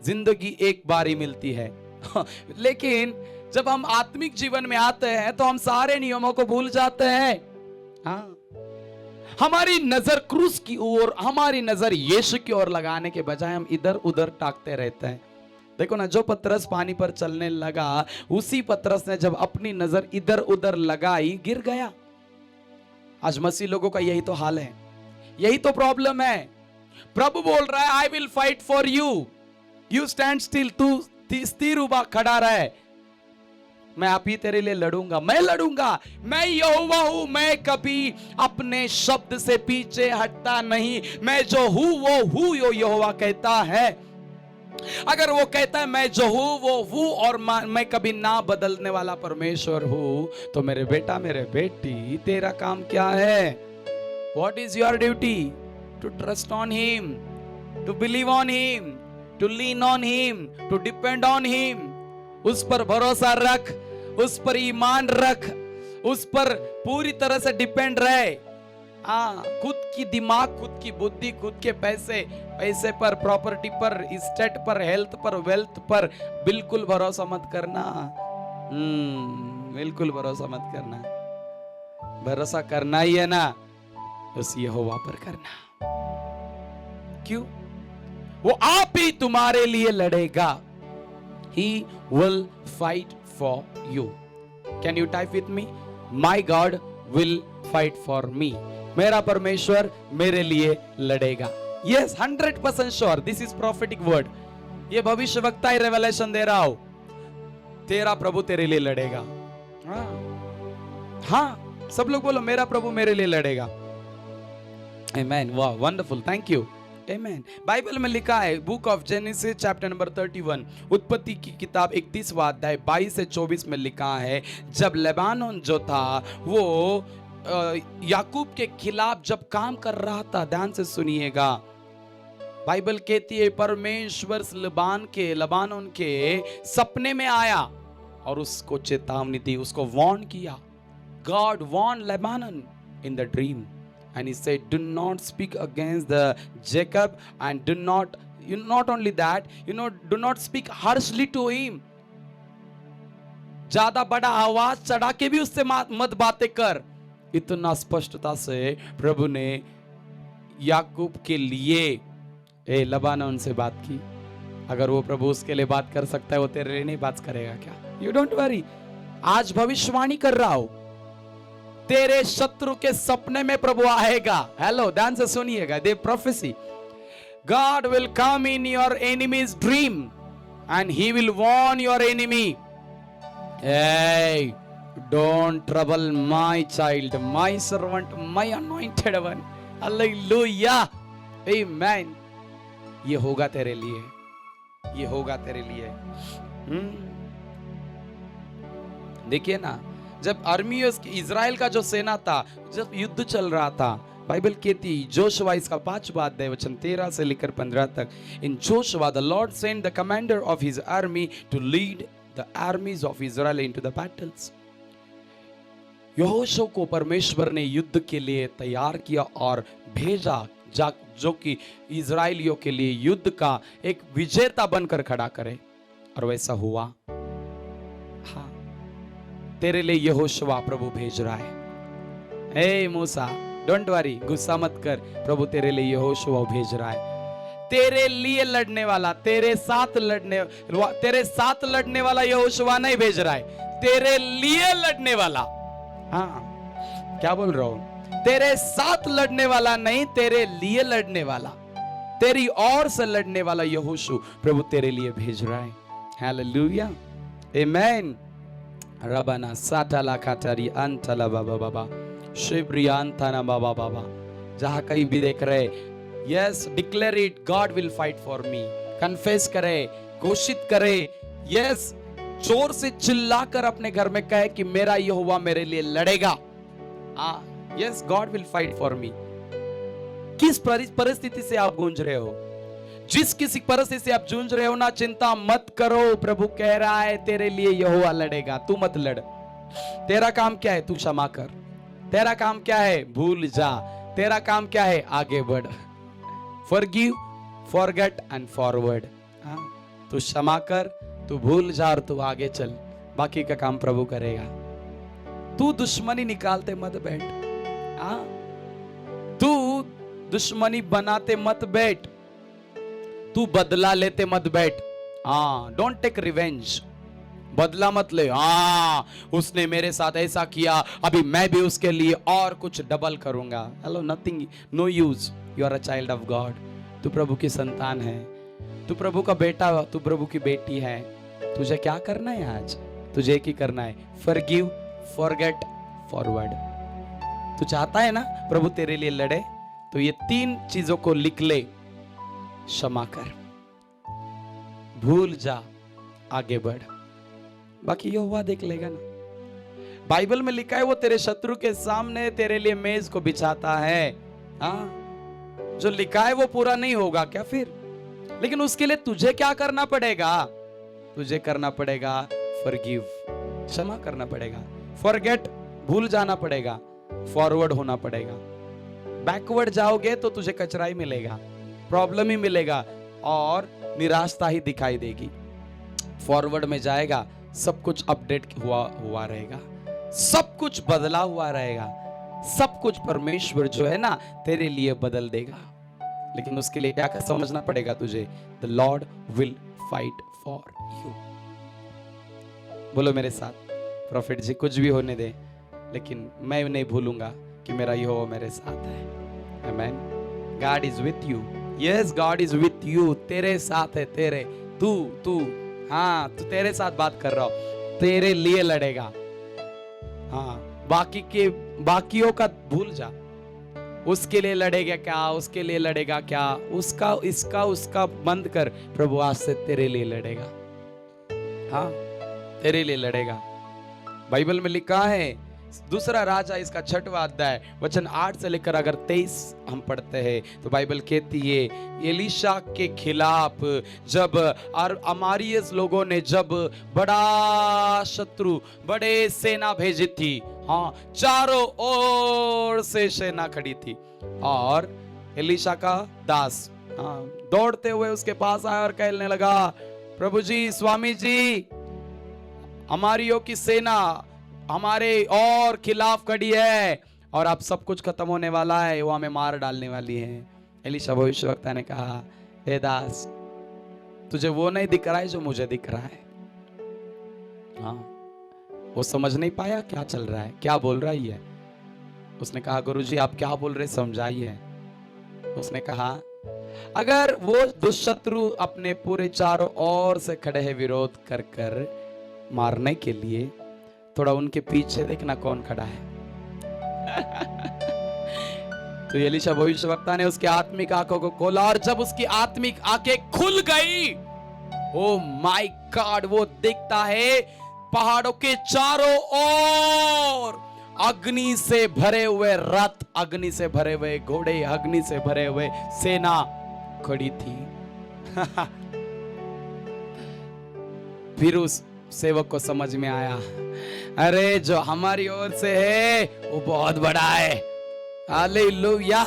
जिंदगी एक बार ही मिलती है। लेकिन जब हम आत्मिक जीवन में आते हैं तो हम सारे नियमों को भूल जाते हैं। हाँ, हमारी नजर क्रूस की ओर, हमारी नजर यीशु की ओर लगाने के बजाय हम इधर उधर ताकते रहते हैं। देखो ना, जो पतरस पानी पर चलने लगा, उसी पतरस ने जब अपनी नजर इधर उधर लगाई, गिर गया। आज मसीह लोगों का यही तो हाल है, यही तो प्रॉब्लम है। प्रभु बोल रहा है आई will fight for you, you stand still, तू स्थिर उबा खड़ा रहे, मैं आप ही तेरे लिए लड़ूंगा, मैं लड़ूंगा, मैं यहोवा हूं, मैं कभी अपने शब्द से पीछे हटता नहीं, मैं जो हूं वो हूं, यो यहोवा कहता है। अगर वो कहता है मैं जो हूं वो हूं और मैं कभी ना बदलने वाला परमेश्वर हूं, तो मेरे बेटा, मेरे बेटी, तेरा काम क्या है? What is your duty? To trust on him, to believe on him, to lean on him, to depend on him. उस पर भरोसा रख, उस पर ईमान रख, उस पर पूरी तरह से डिपेंड रहे। खुद की दिमाग, खुद की बुद्धि, खुद के पैसे पर, प्रॉपर्टी पर, स्टेट पर, हेल्थ पर, वेल्थ पर बिल्कुल भरोसा मत करना। बिल्कुल भरोसा मत करना। भरोसा करना ही है ना, उस यहोवा पर करना। क्यों? वो आप ही तुम्हारे लिए लड़ेगा। He will fight for you. Can you type with me? My God will fight for me. मेरा परमेश्वर मेरे लिए लड़ेगा। Yes, 100% sure. This is prophetic word. ये भविष्यवक्ता ही रेवलेशन दे रहा हो। तेरा प्रभु तेरे लिए लड़ेगा। हाँ, सब लोग बोलो मेरा प्रभु मेरे लिए लड़ेगा। Amen. Wow, wonderful. Thank you. Amen. Bible में लिखा है, book of genesis chapter number 31, उत्पत्ति की किताब 31वां अध्याय 22 से 24 में लिखा है, जब लेबानोन जो था वो याकूब के खिलाफ जब काम कर रहा था, ध्यान से सुनिएगा, बाइबल कहती है परमेश्वर लेबानोन के सपने में आया और उसको चेतावनी दी, उसको वार्न किया। God warned Lebanon in the dream. And he said, do not speak against the Jacob, and do not, not only that, do not speak harshly to him. ज्यादा बड़ा आवाज चढ़ा के भी उससे मत बातें कर। इतना स्पष्टता से प्रभु ने याकूब के लिए लबानोन से बात की। अगर वो प्रभु उसके लिए बात कर सकता है, वो तेरे लिए नहीं बात करेगा क्या? You don't worry. आज भविष्यवाणी कर रहा हूं, तेरे शत्रु के सपने में प्रभु आएगा। हेलो, ध्यान से सुनिएगा, दे prophecy. God will come in your enemy's dream and he will warn your enemy. Hey, don't trouble my child, my servant, my anointed one. Hallelujah. Amen. ये होगा तेरे लिए, ये होगा तेरे लिए। देखिए ना, जब आर्मियों इजराइल का जो सेना था, जब युद्ध चल रहा था, बाइबल कहती जोशुआ इसका 5वां अध्याय वचन 13 से लेकर 15 तक, in Joshua the Lord send the commander of his army to lead the armies of Israel into the battles. यहोशू को परमेश्वर ने युद्ध के लिए तैयार किया और भेजा, जो कि इजराइलियों के लिए युद्ध का एक विजेता बनकर खड़ा करे, और वैसा हुआ। हाँ, तेरे लिए यहोशुआ प्रभु भेज रहा है। हे मूसा, डोंट वरी, गुस्सा मत कर, प्रभु तेरे लिए यहोशुआ भेज रहा है। तेरे लिए लड़ने वाला, तेरे साथ लड़ने वाला यहोशुआ नहीं भेज रहा है, तेरे लिए लड़ने वाला। हाँ, क्या बोल रहा हूं? तेरे साथ लड़ने वाला नहीं, तेरे लिए लड़ने वाला, तेरी ओर से लड़ने वाला यहोशू प्रभु तेरे लिए भेज रहा है। हालेलुया, आमेन। रबना साटाला काटारी अंतला बाबा बाबा शिब्रियांताना बाबा बाबा। जहां कहीं भी देख रहे, yes, declare it, God will fight for me. Confess करे, घोषित करे, यस, जोर से चिल्लाकर अपने घर में कहे कि मेरा यहोवा मेरे लिए लड़ेगा। Yes, God will fight for me. किस परिस्थिति से आप गूंज रहे हो, जिस किसी परिस्थिति से आप जूझ रहे हो ना, चिंता मत करो। प्रभु कह रहा है तेरे लिए यहोवा लड़ेगा, तू मत लड़। तेरा काम क्या है? तू क्षमा कर। तेरा काम क्या है? भूल जा। तेरा काम क्या है? आगे बढ़। Forgive, forget and forward. तू क्षमा कर, तू भूल जा और तू आगे चल। बाकी का काम प्रभु करेगा। तू दुश्मनी निकालते मत बैठ। तू दुश्मनी बनाते मत बैठ। तू बदला लेते मत बैठ। Don't take revenge. बदला मत ले। उसने मेरे साथ ऐसा किया, अभी मैं भी उसके लिए और कुछ डबल करूंगा। Hello, nothing, no use. You are a child of God. तू प्रभु की संतान है, तू प्रभु का बेटा, तू प्रभु की बेटी है। तुझे क्या करना है आज? तुझे एक ही करना है, फॉरगिव, फॉरगेट, फॉरवर्ड। तू चाहता है ना प्रभु तेरे लिए लड़े, तो ये 3 चीजों को लिख ले। क्षमा कर, भूल जा, आगे बढ़। बाकी यहोवा देख लेगा ना। बाइबल में लिखा है वो तेरे शत्रु के सामने तेरे लिए मेज को बिछाता है। जो लिखा है वो पूरा नहीं होगा क्या फिर? लेकिन उसके लिए तुझे क्या करना पड़ेगा? तुझे करना पड़ेगा फॉरगिव, क्षमा करना पड़ेगा। फॉरगेट, भूल जाना पड़ेगा। फॉरवर्ड होना पड़ेगा। बैकवर्ड जाओगे तो तुझे कचरा ही मिलेगा, प्रॉब्लम ही मिलेगा और निराशा ही दिखाई देगी। फॉरवर्ड में जाएगा, सब कुछ अपडेट हुआ रहेगा, सब कुछ बदला हुआ रहेगा, सब कुछ परमेश्वर जो है ना तेरे लिए बदल देगा। लेकिन उसके लिए क्या समझना पड़ेगा तुझे? The Lord will fight for you. बोलो मेरे साथ, प्रॉफिट जी, कुछ भी होने दे, लेकिन मैं नहीं भूलूंगा कि मेरा यहोवा मेरे साथ है। आमेन। God is with you. Yes, God is with you. तेरे साथ है। तेरे तू तेरे साथ बात कर रहा हूं। तेरे लिए लड़ेगा। बाकियों का भूल जा। उसके लिए लड़ेगा क्या? उसके लिए लड़ेगा क्या? उसका बंद कर। प्रभु आज से तेरे लिए लड़ेगा। तेरे लिए लड़ेगा। बाइबल में लिखा है, दूसरा राजा इसका 6वां अध्याय वचन 8 से लेकर अगर 23 हम पढ़ते हैं तो बाइबल कहती है, एलीशा के खिलाफ जब अमारियस लोगों ने जब बड़ा शत्रु, बड़े सेना भेजी थी, चारों ओर से सेना खड़ी थी, और एलीशा का दास दौड़ते हुए उसके पास आया और कहने लगा, प्रभु जी, स्वामी जी, अमारियों की सेना हमारे और खिलाफ खड़ी है और अब सब कुछ खत्म होने वाला है, वो हमें मार डालने वाली है। एलीशा भविष्यवक्ता ने कहा, हे दास, तुझे वो नहीं दिख रहा है जो मुझे दिख रहा है। वो समझ नहीं पाया क्या चल रहा है, क्या बोल रहा है। उसने कहा, गुरुजी आप क्या बोल रहे, समझाइए। उसने कहा, अगर वो दुष्शत्रु अपने पूरे चारों ओर से खड़े हैं विरोध कर कर मारने के लिए, थोड़ा उनके पीछे देखना कौन खड़ा है। तो एलीशा भविष्यवक्ता ने उसके आत्मिक आंखों को खोला, और जब उसकी आत्मिक आंखें खुल गई, ओ माय गॉड, वो देखता है पहाड़ों के चारों ओर अग्नि से भरे हुए रथ, अग्नि से भरे हुए घोड़े, अग्नि से भरे हुए सेना खड़ी थी। फिर उस सेवक को समझ में आया, अरे जो हमारी ओर से है वो बहुत बड़ा है। हालेलुया।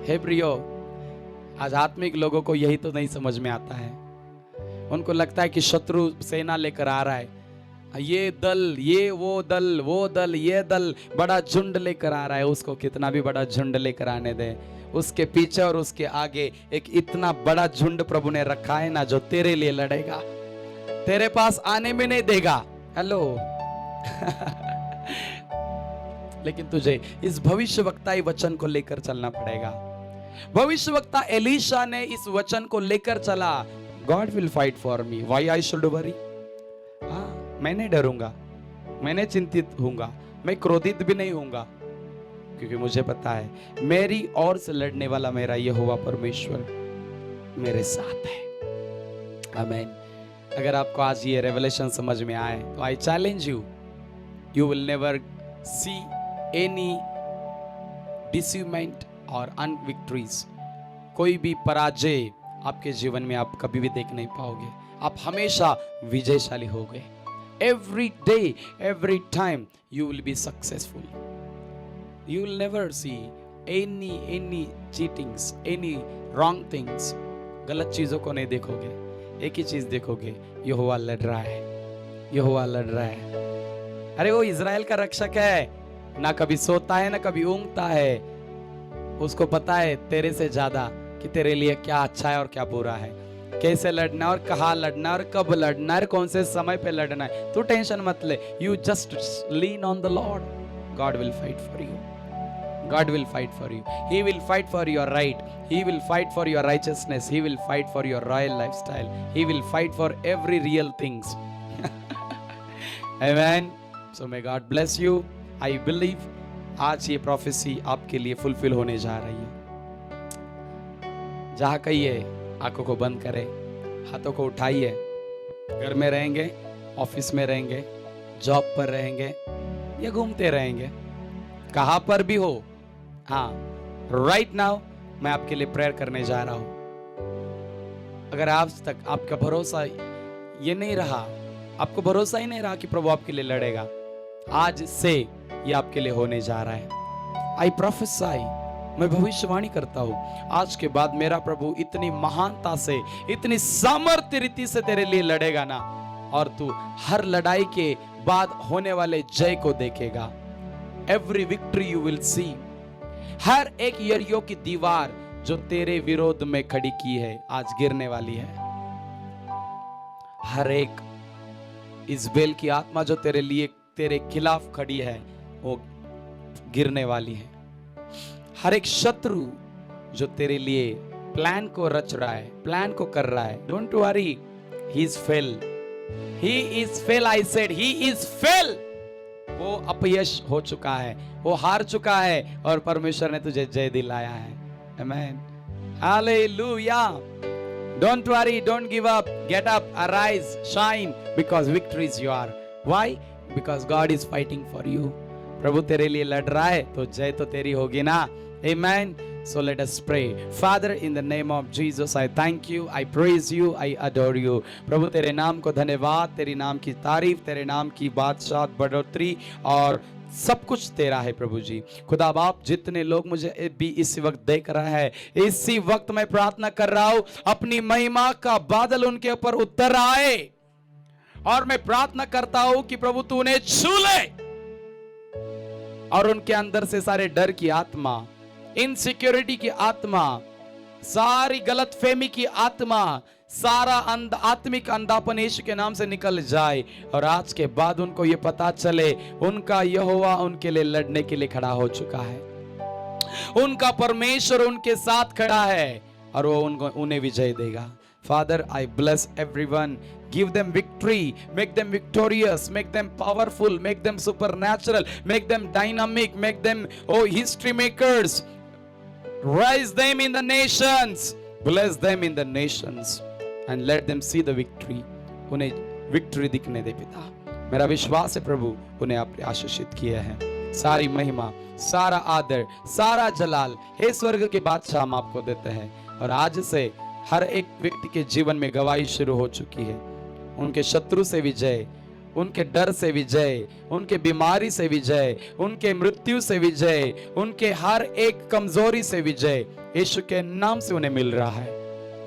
हे प्रियो, आज आत्मिक लोगों को यही तो नहीं समझ में आता है। उनको लगता है कि शत्रु सेना लेकर आ रहा है, ये दल, ये वो दल, वो दल, ये दल, बड़ा झुंड लेकर आ रहा है। उसको कितना भी बड़ा झुंड लेकर आने दे, उसके पीछे और उसके आगे एक इतना बड़ा झुंड प्रभु ने रखा है ना, जो तेरे लिए लड़ेगा, तेरे पास आने में नहीं देगा। हेलो। लेकिन तुझे इस भविष्यवक्ता वचन को लेकर चलना पड़ेगा। भविष्यवक्ता एलीशा ने इस वचन को लेकर चला, God will fight for me, why I should worry. मैं नहीं डरूंगा, मैं नहीं चिंतित होऊंगा, मैं क्रोधित भी नहीं होऊंगा, क्योंकि मुझे पता है मेरी ओर से लड़ने वाला मेरा यहोवा परमेश्वर मेरे साथ है। आमीन। अगर आपको आज ये रेवलेशन समझ में आए तो I challenge you, you will never see any dismay और अनविक्ट्रीज। कोई भी पराजय आपके जीवन में आप कभी भी देख नहीं पाओगे। आप हमेशा विजयशाली होगे। Every day, every time you will be successful. You will never see any cheatings, any wrong things. गलत चीजों को नहीं देखोगे। एक ही चीज देखोगे, यहोवा लड़ रहा है, यहोवा लड़ रहा है। अरे वो इज़राइल का रक्षक है, ना कभी सोता है ना कभी ऊँघता है। उसको पता है तेरे से ज्यादा कि तेरे लिए क्या अच्छा है और क्या बुरा है, कैसे लड़ना और कहाँ लड़ना और कब लड़ना और कौन से समय पे लड़ना है। तू टेंशन मत ले, you just lean on the Lord. God will fight for you, God will fight for you. He will fight for your right. He will fight for your righteousness. He will fight for your royal lifestyle. He will fight for every real things. Amen. So may God bless you. I believe आज ये prophecy आपके लिए fulfill होने जा रही है। जहाँ कहिए आंखों को बंद करें, हाथों को उठाइए। घर में रहेंगे, ऑफिस में रहेंगे, जॉब पर रहेंगे या घूमते रहेंगे, कहाँ पर भी हो, हाँ, राइट नाउ मैं आपके लिए प्रेयर करने जा रहा हूं। अगर आज तक आपका भरोसा ये नहीं रहा, आपको भरोसा ही नहीं रहा कि प्रभु आपके लिए लड़ेगा, आज से ये आपके लिए होने जा रहा है। आई प्रोफेसाई, मैं भविष्यवाणी करता हूं, आज के बाद मेरा प्रभु इतनी महानता से, इतनी सामर्थ्य रीति से तेरे लिए लड़ेगा ना, और तू हर लड़ाई के बाद होने वाले जय को देखेगा। Every victory you will see. हर एक यरीहो की दीवार जो तेरे विरोध में खड़ी की है आज गिरने वाली है। हर एक इज़बेल की आत्मा जो तेरे लिए, तेरे खिलाफ खड़ी है, वो गिरने वाली है। हर एक शत्रु जो तेरे लिए प्लान को रच रहा है, प्लान को कर रहा है, don't worry, he is fail, he is fail, I said he is fail. वो अपयश हो चुका है, वो हार चुका है और परमेश्वर ने तुझे जय दिलाया है। आमेन, hallelujah. Don't worry, don't give up, get up, arise, shine, because victory is your. Why? Because God is fighting for you. प्रभु तेरे लिए लड़ रहा है तो जय तो तेरी होगी ना। आमेन। So let us pray. Father, in the name of Jesus, I thank you, I praise you, I adore you. प्रभु तेरे नाम को धन्यवाद, तेरी नाम की तारीफ, तेरे नाम की बादशाह बढ़ोतरी और सब कुछ तेरा है प्रभु जी। खुदा बाप, जितने लोग मुझे भी इस वक्त देख रहा है, इसी वक्त मैं प्रार्थना कर रहा हूं, अपनी महिमा का बादल उनके ऊपर उतर आए, और मैं प्रार्थना करता हूं कि प्रभु तू उन्हें छू ले और उनके अंदर से सारे डर की आत्मा, इनसिक्योरिटी की आत्मा, सारी गलतफहमी की आत्मा, सारा आत्मिक अंधापन यीशु के नाम से निकल जाए, और आज के बाद उनको ये पता चले उनका यहोवा उनके लिए लड़ने के लिए खड़ा हो चुका है, उनका परमेश्वर उनके साथ खड़ा है और वो उन्हें विजय देगा। Father, I bless everyone. Give them victory. Make them victorious. Make them powerful. Make them supernatural. Make them dynamic. Make them, oh, history makers. Rise them in the nations. Bless them in the nations. And let them see the victory. उन्हें victory दिखने दे पिता। मेरा विश्वास है प्रभु उन्हें आपने आशीषित किया है। सारी महिमा, सारा आदर, सारा जलाल हे स्वर्ग के बादशाह हम आपको देते हैं। और आज से हर एक व्यक्ति के जीवन में गवाही शुरू हो चुकी है। उनके शत्रु से विजय, उनके डर से विजय, उनके बीमारी से विजय, उनके मृत्यु से विजय, उनके हर एक कमजोरी से विजय यीशु के नाम से उन्हें मिल रहा है।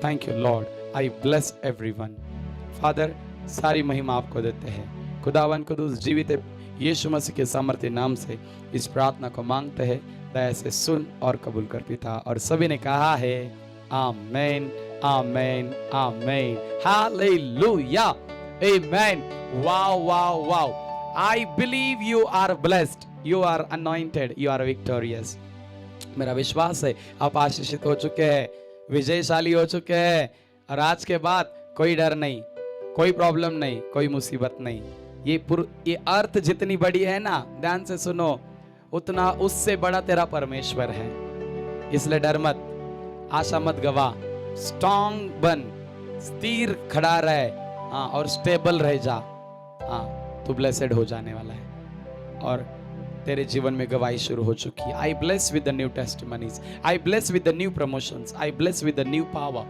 Thank you Lord, I bless everyone. Father, सारी महिमा आपको देते हैं। खुदावन कुदूस जीवित यीशु मसीह के सामर्थ्य नाम से इस प्रार्थना को मांगते हैं, दया से सुन और कबूल कर पिता। और सभी ने कहा है आमेन, आमेन, आमेन, hallelujah, amen. Wow wow wow, I believe you are blessed, you are anointed, you are victorious. मेरा विश्वास है आप आशीषित हो चुके हैं, विजयशाली हो चुके हैं, और आज के बाद कोई डर नहीं, कोई प्रॉब्लम नहीं, कोई मुसीबत नहीं। ये अर्थ जितनी बड़ी है ना, ध्यान से सुनो, उतना उससे बड़ा तेरा परमेश्वर है। इसलिए डर मत, आशा मत गवा, स्ट्रॉन्ग बन, स्थिर खड़ा रहे, हाँ, और स्टेबल रह जा। हाँ, तू ब्लेसेड हो जाने वाला है और तेरे जीवन में गवाही शुरू हो चुकी है। आई bless with the new testimonies, I bless with the new promotions, I bless with the new power.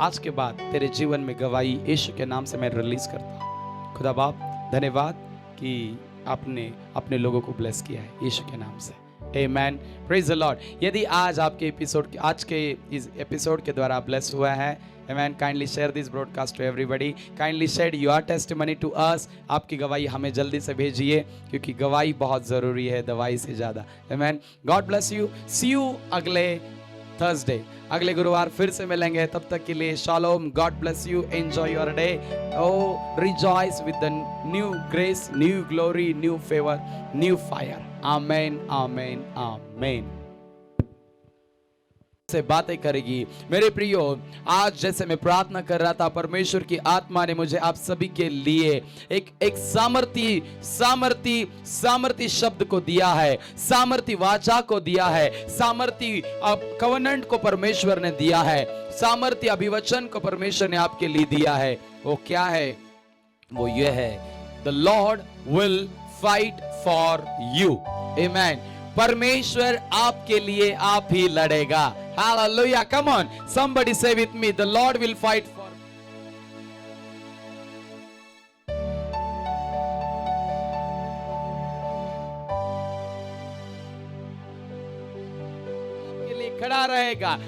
आज के बाद तेरे जीवन में गवाही यीशु के नाम से मैं रिलीज करता हूँ। खुदा बाप धन्यवाद कि आपने अपने लोगों को ब्लेस किया है यीशु के नाम से। Amen. Praise the Lord. यदि आज के इस एपिसोड के द्वारा ब्लेस हुआ है, Amen. Kindly share this broadcast to everybody. Kindly share your testimony to us. आपकी गवाही हमें जल्दी से भेजिए क्योंकि गवाही बहुत जरूरी है दवाई से ज्यादा। Amen. God bless you. See you अगले थर्सडे, अगले गुरुवार फिर से मिलेंगे। तब तक के लिए shalom. God bless you. Enjoy your day. O rejoice with the new grace, new glory, new favour, new fire. Amen, amen, amen. से बातें करेगी। मेरे प्रियो, आज जैसे मैं प्रार्थना कर रहा था, परमेश्वर की आत्मा ने मुझे आप सभी के लिए एक सामर्थी शब्द को दिया है, सामर्थी वाचा को दिया है, सामर्थी कवनेंट को परमेश्वर ने दिया है, सामर्थी अभिवचन को परमेश्वर ने आपके लिए दिया है। वो क्या है? वो ये है, the Lord will fight for you. Amen. परमेश्वर आपके लिए आप ही लड़ेगा। Hallelujah. Come on. Somebody say with me, the Lord will fight for me. आपके लिए खड़ा रहेगा।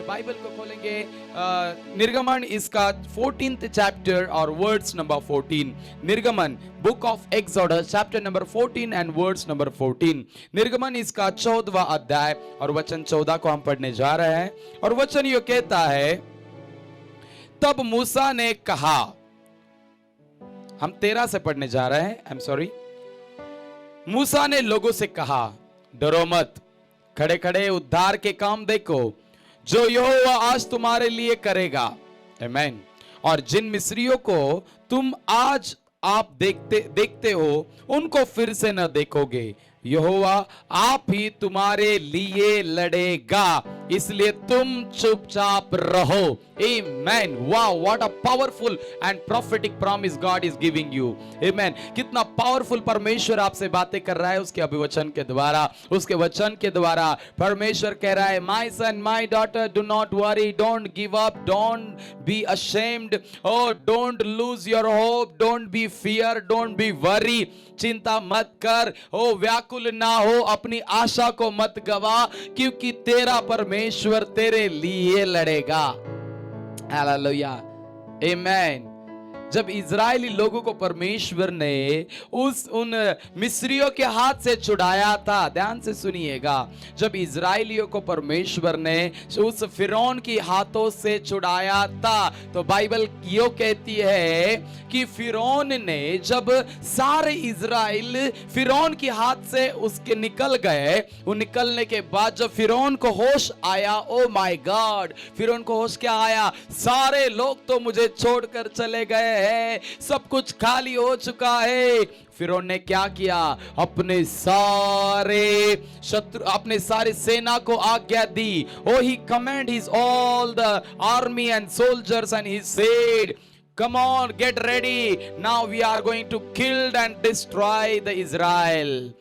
बाइबल को खोलेंगे, निर्गमन इसका 14th चैप्टर और वर्ड्स नंबर 14। निर्गमन, book of exodus chapter number 14 and words number 14। निर्गमन इसका 14वां अध्याय और वचन 14 को हम पढ़ने जा रहे हैं। और वचन यो कहता है, तब मूसा ने कहा, हम 13 से पढ़ने जा रहे हैं, आई एम सॉरी। मूसा ने लोगों से कहा, डरो मत, खड़े खड़े उद्धार के काम देखो जो यहोवा आज तुम्हारे लिए करेगा। आमेन। और जिन मिस्रियों को तुम आज आप देखते हो उनको फिर से न देखोगे। यहोवा आप ही तुम्हारे लिए लड़ेगा, इसलिए तुम चुपचाप रहो। Amen. Wow, what a powerful and prophetic promise God is giving you. Amen. कितना पावरफुल परमेश्वर आपसे बातें कर रहा है उसके अभिवचन के द्वारा, उसके वचन के द्वारा। परमेश्वर कह रहा है, my son, my daughter, do not worry, don't give up, don't be ashamed, और don't lose your hope, don't be fear, don't be worry. चिंता मत कर, ओ व्याकुल ना हो, अपनी आशा को मत गवा, क्योंकि तेरा परमेश्वर तेरे लिए लड़ेगा। हालेलुया। आमेन। जब इजरायली लोगों को परमेश्वर ने उन मिस्रियों के हाथ से छुड़ाया था, ध्यान से सुनिएगा, जब इजरायलियों को परमेश्वर ने उस फिरौन की हाथों से छुड़ाया था, तो बाइबल यो कहती है कि फिरौन ने, जब सारे इजराइल फिरौन के हाथ से उसके निकल गए, वो निकलने के बाद जब फिरौन को होश आया, ओ माय गॉड, फिरौन को होश क्या आया? सारे लोग तो मुझे छोड़कर चले गए है, सब कुछ खाली हो चुका है। फिरौन ने क्या किया? अपने सारे सेना को आज्ञा दी। Oh, he command his all the army and soldiers and he said, come on, get ready. Now we are going to kill and destroy the Israel.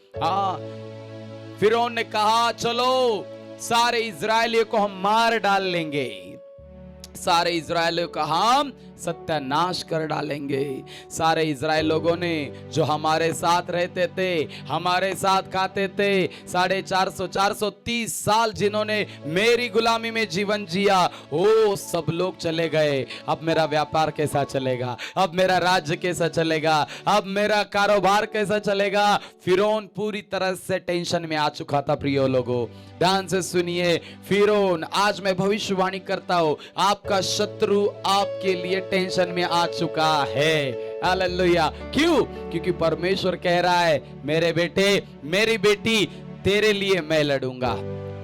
फिरौन ने कहा, चलो सारे इजरायलियों को हम मार डाल लेंगे, सारे इजरायलियों का हम सत्यानाश कर डालेंगे। सारे इजराइल लोगों ने जो हमारे साथ रहते थे, हमारे साथ खाते थे, 430 साल जिन्होंने मेरी गुलामी में जीवन जिया, वो सब लोग चले गए। अब मेरा व्यापार कैसा चलेगा? अब मेरा राज्य कैसा चलेगा? अब मेरा कारोबार कैसा चलेगा? फिरौन पूरी तरह से टेंशन में आ चुका था। प्रियो लोगों, ध्यान से सुनिए, फिरौन, आज मैं भविष्यवाणी करता हूं, आपका शत्रु आपके लिए टेंशन में आ चुका है। हालेलुया। क्यों? क्योंकि परमेश्वर कह रहा है, मेरे बेटे, मेरी बेटी, तेरे लिए मैं लड़ूंगा।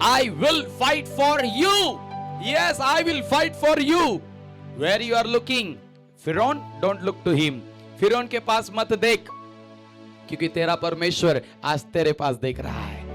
I will fight for you. Yes, I will fight for you. Where you are looking, फिरौन, डोंट लुक टू हिम। फिरौन के पास मत देख, क्योंकि तेरा परमेश्वर आज तेरे पास देख रहा है।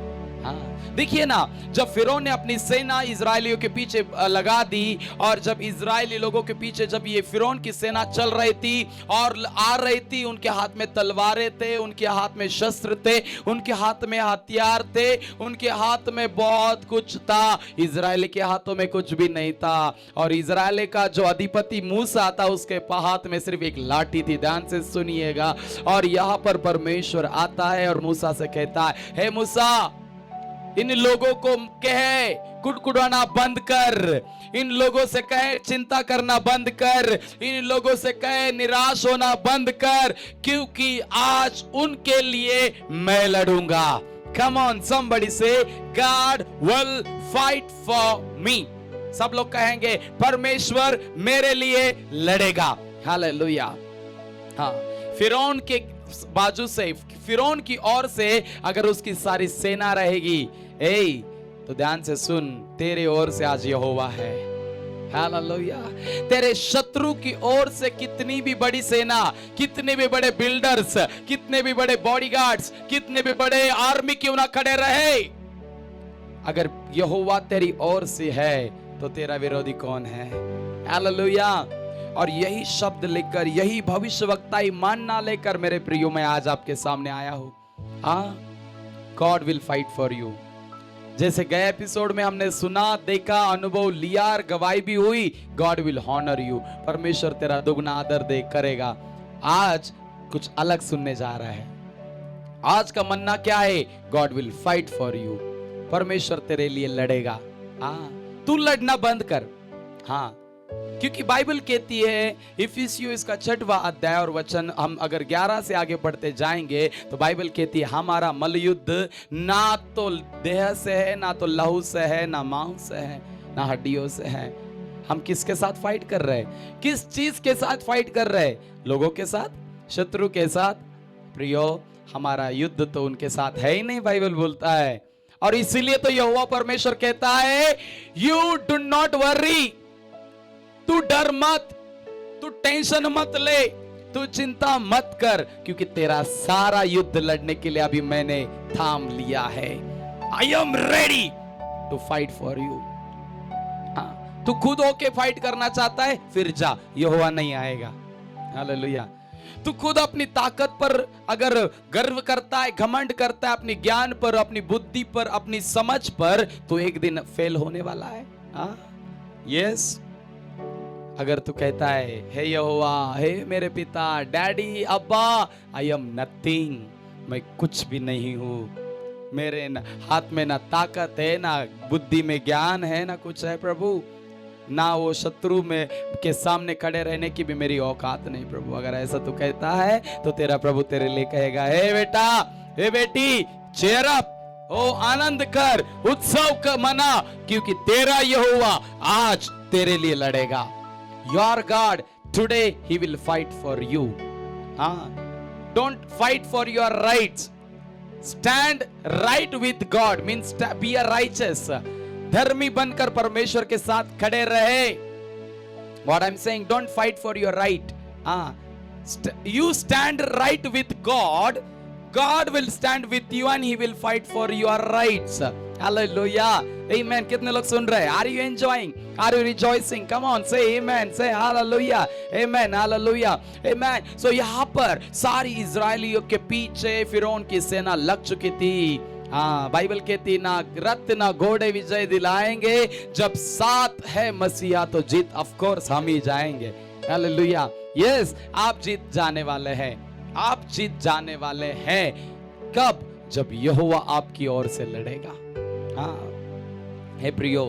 हाँ, देखिए ना, जब फिरौन ने अपनी सेना इजरायलियों के पीछे लगा दी, और जब इजरायली लोगों के पीछे जब ये फिरौन की सेना चल रही थी और आ रही थी, उनके हाथ में तलवारें थे, उनके हाथ में शस्त्र थे, उनके हाथ में हथियार थे, उनके हाथ में बहुत कुछ था। इजरायली के हाथों में कुछ भी नहीं था। और इजरायली का जो अधिपति मूसा था, उसके हाथ में सिर्फ एक लाठी थी। ध्यान से सुनिएगा। और यहाँ पर परमेश्वर आता है और मूसा से कहता है, हे मूसा, इन लोगों को कहे कुड़कुड़ाना बंद कर, इन लोगों से कहे चिंता करना बंद कर, इन लोगों से कहे निराश होना बंद कर, क्योंकि आज उनके लिए मैं लड़ूंगा। Come on, somebody say, God will fight for me. सब लोग कहेंगे, परमेश्वर मेरे लिए लड़ेगा। हालेलुया। हाँ, फिरौन के बाजू से, फिरौन की ओर से अगर उसकी सारी सेना रहेगी, तो ध्यान से सुन, तेरे ओर से आज यहोवा है। हालेलुया। तेरे शत्रु की ओर से कितनी भी बड़ी सेना, कितने भी बड़े बिल्डर्स, कितने भी बड़े बॉडीगार्ड्स, कितने भी बड़े आर्मी क्यों ना खड़े रहे, अगर यहोवा तेरी ओर से है तो तेरा विरोधी कौन है। हालेलुया। और यही शब्द लेकर, यही भविष्यवक्ताई मानना लेकर मेरे प्रियो मैं आज आपके सामने आया हूं। हाँ, God will fight for you. जैसे गए एपिसोड में हमने सुना, देखा, अनुभव लिया और गवाही भी हुई, गॉड विल हॉनर यू। परमेश्वर तेरा दुगना आदर दे करेगा। आज कुछ अलग सुनने जा रहा है। आज का मन्ना क्या है? God will fight for you. परमेश्वर तेरे लिए लड़ेगा। हाँ, तू लड़ना बंद कर। हाँ, क्योंकि बाइबल कहती है, इफिसियों इसका 6वां अध्याय और वचन हम अगर 11 से आगे पढ़ते जाएंगे तो बाइबल कहती है, हमारा मल्लयुद्ध ना तो देह से है, ना तो लहू से है, ना मांस से है, ना हड्डियों से है। हम किसके साथ फाइट कर रहे हैं? किस चीज के साथ फाइट कर रहे हैं? लोगों के साथ, शत्रु के साथ? प्रियो, हमारा युद्ध तो उनके साथ है ही नहीं, बाइबल बोलता है। और इसीलिए तो यहोवा परमेश्वर कहता है, यू डू नॉट वरी, तू डर मत, तू टेंशन मत ले, तू चिंता मत कर, क्योंकि तेरा सारा युद्ध लड़ने के लिए अभी मैंने थाम लिया है। I am ready to fight for you. हाँ, तू खुद होके फाइट करना चाहता है, फिर जा, यहोवा नहीं आएगा। हालेलुया। तू खुद अपनी ताकत पर अगर गर्व करता है, घमंड करता है, अपनी ज्ञान पर, अपनी बुद्धि पर, अपनी समझ पर, तो एक दिन फेल होने वाला है। हाँ, यस। अगर तू कहता है, हे यहोवा, हे मेरे पिता, डैडी, अब्बा, आई एम नथिंग, मैं कुछ भी नहीं हूँ, मेरे हाथ में ना ताकत है, ना बुद्धि में ज्ञान है, ना कुछ है प्रभु, ना वो शत्रु में के सामने खड़े रहने की भी मेरी औकात नहीं प्रभु। अगर ऐसा तू कहता है तो तेरा प्रभु तेरे लिए कहेगा, हे बेटा, हे बेटी, चेयर अप, ओ आनंद कर, उत्सव का मना, क्योंकि तेरा यहोवा आज तेरे लिए लड़ेगा। Your God today he will fight for you. Don't fight for your rights. Stand right with God means be a righteous. धर्मी बनकर परमेश्वर के साथ खड़े रहे। What I'm saying, don't fight for your right. You stand right with God. God will stand with you and he will fight for your rights. Hallelujah. Amen. कितने लोग सुन रहे हैं? Are you enjoying? Are you rejoicing? Come on, say amen. Say hallelujah. Amen. Hallelujah. Amen. So यहाँ पर सारी इजरायलियों के पीछे फिरौन की सेना लग चुकी थी। हाँ, बाइबल कहती, ना रथ ना घोड़े विजय दिलाएंगे, जब साथ है मसीहा तो जीत ऑफ कोर्स हम ही जाएंगे। हालेलुया। यस, आप जीत जाने वाले हैं। आप जीत जाने वाले हैं। कब? जब यहोवा आपकी ओर से लड़ेगा। हाँ, हे प्रियो,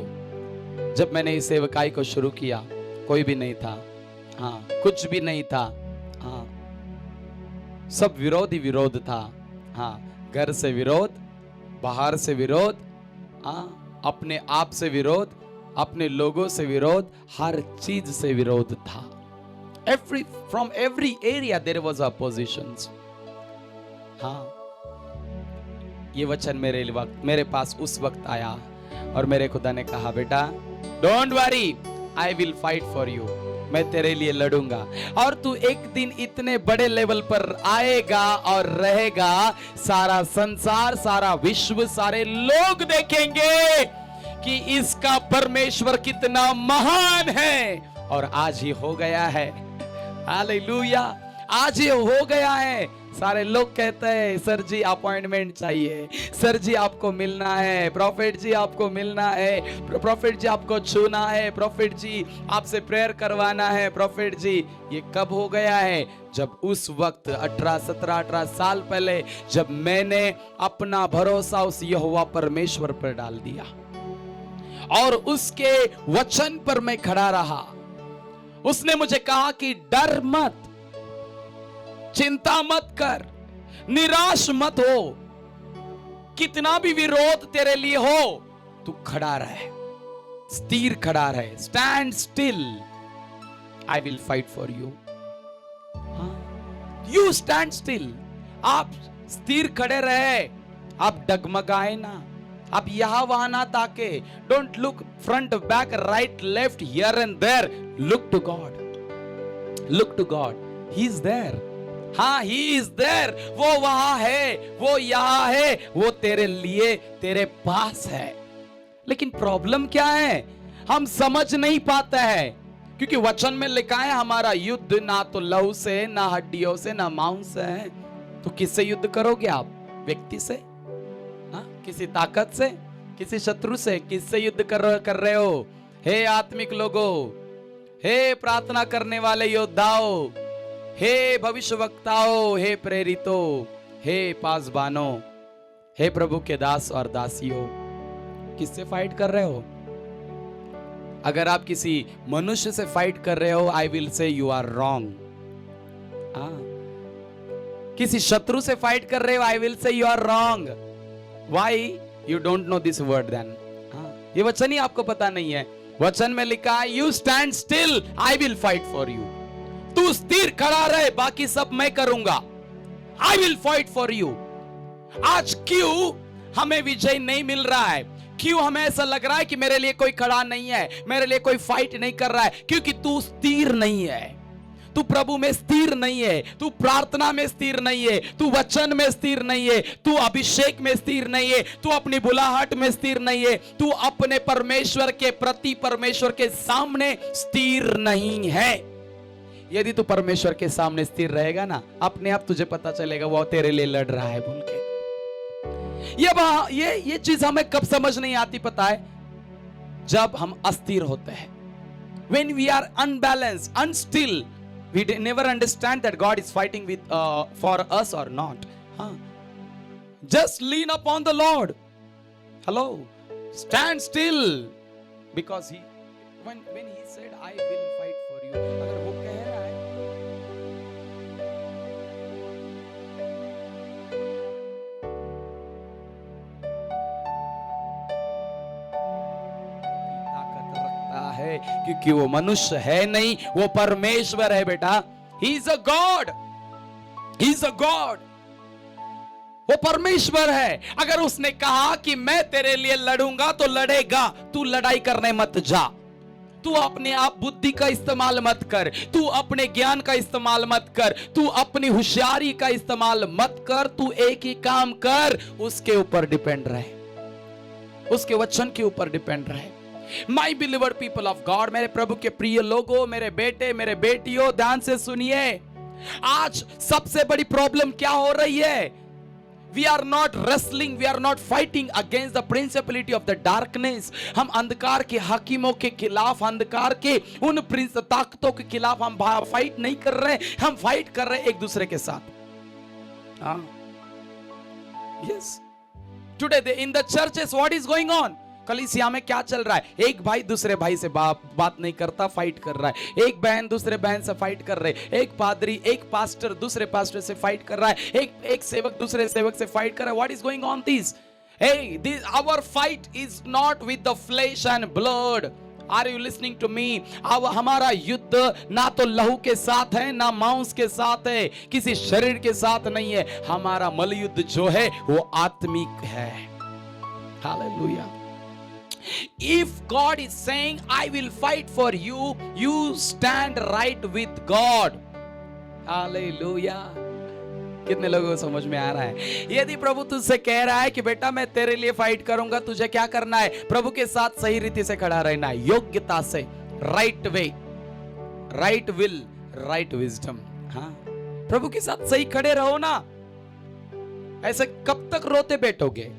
जब मैंने इस सेवकाई को शुरू किया, कोई भी नहीं था। हाँ, कुछ भी नहीं था। हाँ, सब विरोध ही विरोध था। हाँ, घर से विरोध, बाहर से विरोध, हाँ, अपने आप से विरोध, अपने लोगों से विरोध, हर चीज से विरोध था। From every area there was oppositions. हाँ, ये वचन मेरे पास उस वक्त आया और मेरे खुदा ने कहा, बेटा, don't worry, I will fight for you. मैं तेरे लिए लड़ूंगा। और तू एक दिन इतने बड़े लेवल पर आएगा और रहेगा, सारा संसार, सारा विश्व, सारे लोग देखेंगे कि इसका परमेश्वर कितना महान है। और आज ही हो गया है, हालेलुया, आज ही हो गया है। सारे लोग कहते हैं सर जी अपॉइंटमेंट चाहिए, सर जी आपको मिलना है, प्रॉफिट जी आपको मिलना है, प्रॉफिट जी आपको छूना है, प्रॉफिट जी आपसे प्रेयर करवाना है, प्रॉफिट जी। ये कब हो गया है? जब उस वक्त 18 साल पहले जब मैंने अपना भरोसा उस यहोवा परमेश्वर पर डाल दिया और उसके वचन पर मैं खड़ा रहा। उसने मुझे कहा कि डर मत, चिंता मत कर, निराश मत हो, कितना भी विरोध तेरे लिए हो, तू खड़ा रहे, स्थिर खड़ा रहे, stand still, I will fight for you. You stand still, आप स्थिर खड़े रहे, आप डगमगाए ना, आप यहां वहां ना ताके। Don't look front back right left here and there, look to God, look to God, he is there. हाँ, ही इज देयर, वो वहां है, वो यहां है, वो तेरे लिए तेरे पास है। लेकिन प्रॉब्लम क्या है? हम समझ नहीं पाते हैं, क्योंकि वचन में लिखा है हमारा युद्ध ना तो लहू से, ना हड्डियों से, ना मांस से है। तो किससे युद्ध करोगे आप? व्यक्ति से? हाँ, किसी ताकत से, किसी शत्रु से? किससे युद्ध कर रहे हो? हे आत्मिक लोगों, हे प्रार्थना करने वाले योद्धाओं, हे भविष्यवक्ताओं, हे प्रेरितों, हे पासबानों, हे प्रभु के दास और दासियों, किससे फाइट कर रहे हो? अगर आप किसी मनुष्य से फाइट कर रहे हो, I will say you are wrong. किसी शत्रु से फाइट कर रहे हो, I will say you are wrong. Why? You don't know this word then. ये वचन ही आपको पता नहीं है। वचन में लिखा है you stand still, I will fight for you. तू स्थिर खड़ा रहे, बाकी सब मैं करूंगा। आई विल फाइट फॉर यू। आज क्यों हमें विजय नहीं मिल रहा है? क्यों हमें ऐसा लग रहा है कि मेरे लिए कोई खड़ा नहीं है, मेरे लिए कोई फाइट नहीं कर रहा है? क्योंकि तू स्थिर नहीं है, तू प्रभु में स्थिर नहीं है, तू प्रार्थना में स्थिर नहीं है, तू वचन में स्थिर नहीं है, तू अभिषेक में स्थिर नहीं है, तू अपनी बुलाहट में स्थिर नहीं है, तू अपने परमेश्वर के प्रति, परमेश्वर के सामने स्थिर नहीं है। यदि तू परमेश्वर के सामने स्थिर रहेगा ना, अपने आप तुझे पता चलेगा वो तेरे लिए लड़ रहा है बोल के। ये चीज हमें कब समझ नहीं आती पता है? जब हम अस्थिर होते हैं, when we are unbalanced, unstill, we never understand that God is fighting with for us or not. Just lean upon the Lord. Hello, stand still, because when he said I will fight for you, अगर वो कह रहा है ताकत रखता है, क्योंकि वो मनुष्य है नहीं, वो परमेश्वर है बेटा। He is a God. He is a God. वो परमेश्वर है। अगर उसने कहा कि मैं तेरे लिए लड़ूंगा तो लड़ेगा। तू लड़ाई करने मत जा, तू अपने आप बुद्धि का इस्तेमाल मत कर, तू अपने ज्ञान का इस्तेमाल मत कर, तू अपनी होशियारी का इस्तेमाल मत कर। तू एक ही काम कर, उसके ऊपर डिपेंड रहे, उसके वचन के ऊपर डिपेंड रहे। माय बिलीवर्ड पीपल ऑफ गॉड, मेरे प्रभु के प्रिय लोगों, मेरे बेटे, मेरे बेटियों, ध्यान से सुनिए। आज सबसे बड़ी प्रॉब्लम क्या हो रही है? We are not wrestling, we are not fighting against the principality of the darkness. हम अंधकार के हाकिमों के खिलाफ, अंधकार के उन प्रिंस ताकतों के खिलाफ हम फाइट नहीं कर रहे, हम फाइट कर रहे एक दूसरे के साथ। Yes. Today in the churches what is going on? कलीसिया में क्या चल रहा है? एक भाई दूसरे भाई से बात नहीं करता, फाइट कर रहा है। एक बहन दूसरे बहन से फाइट कर रहे हैं। एक पादरी, एक पास्टर दूसरे पास्टर से फाइट कर रहा है। एक सेवक दूसरे सेवक से फाइट कर रहा है। What is going on this? Hey, our fight is not with the flesh and blood. Are you listening to me? अब हमारा युद्ध ना तो लहू के साथ है, ना मांस के साथ है, किसी शरीर के साथ नहीं है। हमारा मलयुद्ध जो है वो आत्मिक है। Hallelujah. if God is saying I will fight for you, you stand right with God. Hallelujah. कितने लोगों को समझ में आ रहा है? यदि प्रभु तुझसे कह रहा है कि बेटा मैं तेरे लिए फाइट करूंगा, तुझे क्या करना है? प्रभु के साथ सही रीति से खड़ा रहना है, योग्यता से, right way, right will, right wisdom. हाँ, प्रभु के साथ सही खड़े रहो ना। ऐसे कब तक रोते बैठोगे?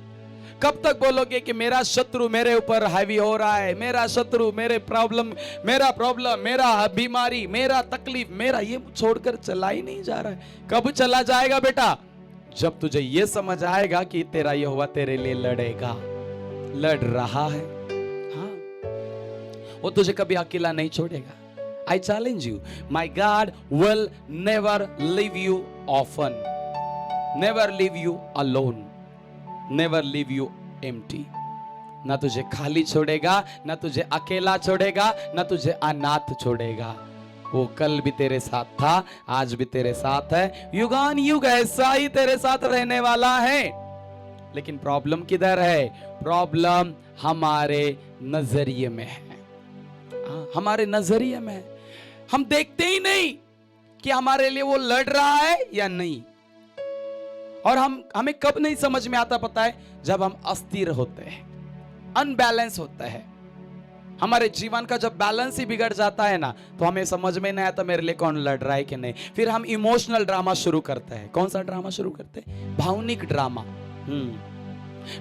कब तक बोलोगे कि मेरा शत्रु मेरे ऊपर हावी हो रहा है, मेरा शत्रु, मेरा प्रॉब्लम, मेरा बीमारी, मेरा तकलीफ, मेरा ये छोड़कर चला ही नहीं जा रहा है। कब चला जाएगा बेटा? जब तुझे ये समझ आएगा कि तेरा यहोवा तेरे लिए लड़ेगा, लड़ रहा है। हाँ, वो तुझे कभी अकेला नहीं छोड़ेगा। I challenge you, my God will never leave you orphan, never leave you alone, never leave you empty. ना तुझे खाली छोड़ेगा, ना तुझे अकेला छोड़ेगा, ना तुझे अनाथ छोड़ेगा। वो कल भी तेरे साथ था, आज भी तेरे साथ है, युगान युग ऐसा ही तेरे साथ रहने वाला है। लेकिन प्रॉब्लम किधर है? प्रॉब्लम हमारे नजरिए में है। हमारे नजरिए में है। हम देखते ही नहीं कि हमारे लिए वो लड़ रहा है या नहीं। और हमें कब नहीं समझ में आता पता है? जब हम अस्थिर होते हैं, अनबैलेंस होता है हमारे जीवन का। जब बैलेंस ही बिगड़ जाता है ना, तो हमें समझ में नहीं आता मेरे लिए कौन लड़ रहा है कि नहीं। फिर हम इमोशनल ड्रामा शुरू करते हैं। कौन सा ड्रामा शुरू करते हैं? भावनिक ड्रामा।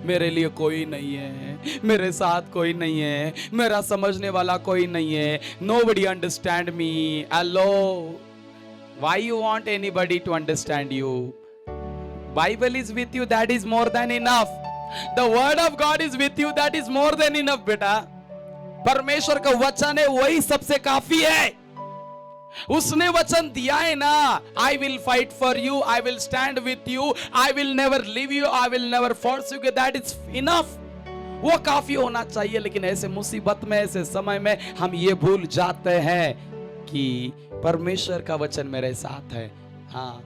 मेरे लिए कोई नहीं है, मेरे साथ कोई नहीं है, मेरा समझने वाला कोई नहीं है, nobody understand me. Hello, why you want anybody to understand you? Bible is with you, that is more than enough. The word of God is with you, that is more than enough बेटा। परमेश्वर का वचन है, वही सबसे काफी है। उसने वचन दिया है ना, I will fight for you, I will stand with you, I will never leave you, I will never forsake you, that is enough. वो काफी होना चाहिए। लेकिन ऐसे मुसीबत में, ऐसे समय में हम ये भूल जाते हैं कि परमेश्वर का वचन मेरे साथ है। हाँ,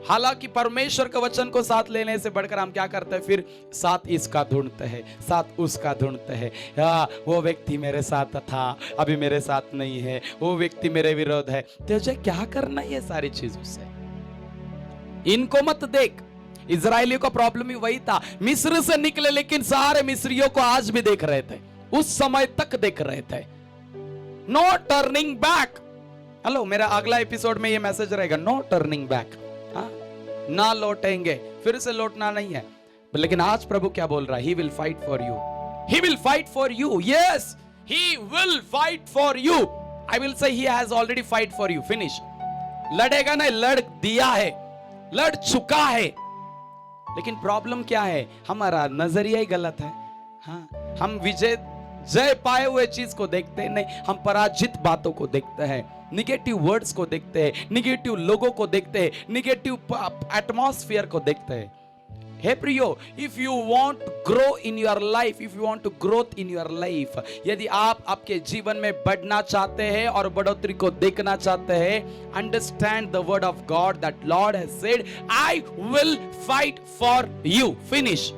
हालांकि परमेश्वर के वचन को साथ लेने से बढ़कर हम क्या करते हैं? फिर साथ इसका ढूंढते हैं, साथ उसका ढूंढते हैं। वो व्यक्ति मेरे साथ था, अभी मेरे साथ नहीं है, वो व्यक्ति मेरे विरोध है। तुझे क्या करना है ये सारी चीजों से? इनको मत देख। इजरायलियों का प्रॉब्लम ही वही था। मिस्र से निकले, लेकिन सारे मिस्रियों को आज भी देख रहे थे, उस समय तक देख रहे थे। No turning back. हेलो, मेरा अगला एपिसोड में ये मैसेज रहेगा, नो टर्निंग बैक। ना लौटेंगे, फिर से लौटना नहीं है। लेकिन आज प्रभु क्या बोल रहा है? He will fight for you. He will fight for you. Yes, He will fight for you. I will say He has already fight for you. Finish. लड़ेगा ना, लड़ दिया है, लड़ चुका है। लेकिन प्रॉब्लम क्या है? हमारा नजरिया ही गलत है। हाँ, हम जय पाए हुए चीज को देखते नहीं, हम पराजित बातों को देखते हैं, निगेटिव वर्ड्स को देखते हैं, निगेटिव लोगों को देखते हैं, निगेटिव एटमॉस्फेयर को देखते हैं। हे प्रियो, if you want grow in your life, if you want to growth in your life, यदि आप आपके जीवन में बढ़ना चाहते हैं और बढ़ोतरी को देखना चाहते हैं, understand the word of God that Lord has said, I will fight for you. Finish.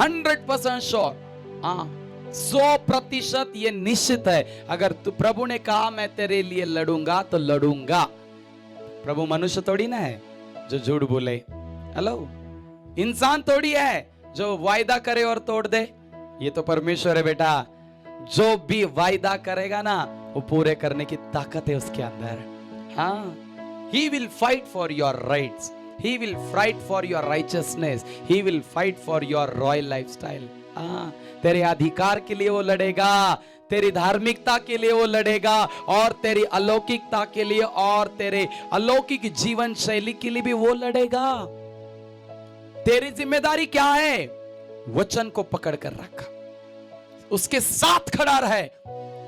100% sure. हाँ, 100% ये निश्चित है। अगर तू, प्रभु ने कहा मैं तेरे लिए लड़ूंगा तो लड़ूंगा। प्रभु मनुष्य थोड़ी ना है जो झूठ बोले। हेलो, इंसान थोड़ी है जो वायदा करे और तोड़ दे। ये तो परमेश्वर है बेटा। जो भी वायदा करेगा ना, वो पूरे करने की ताकत है उसके अंदर। हाँ, He will fight for your rights. He will fight for your righteousness. He will fight for your royal lifestyle. हाँ, तेरे अधिकार के लिए वो लड़ेगा, तेरी धार्मिकता के लिए वो लड़ेगा, और तेरी अलौकिकता के लिए और तेरे अलौकिक जीवन शैली के लिए भी वो लड़ेगा। तेरी जिम्मेदारी क्या है? वचन को पकड़ कर रखा, उसके साथ खड़ा रहे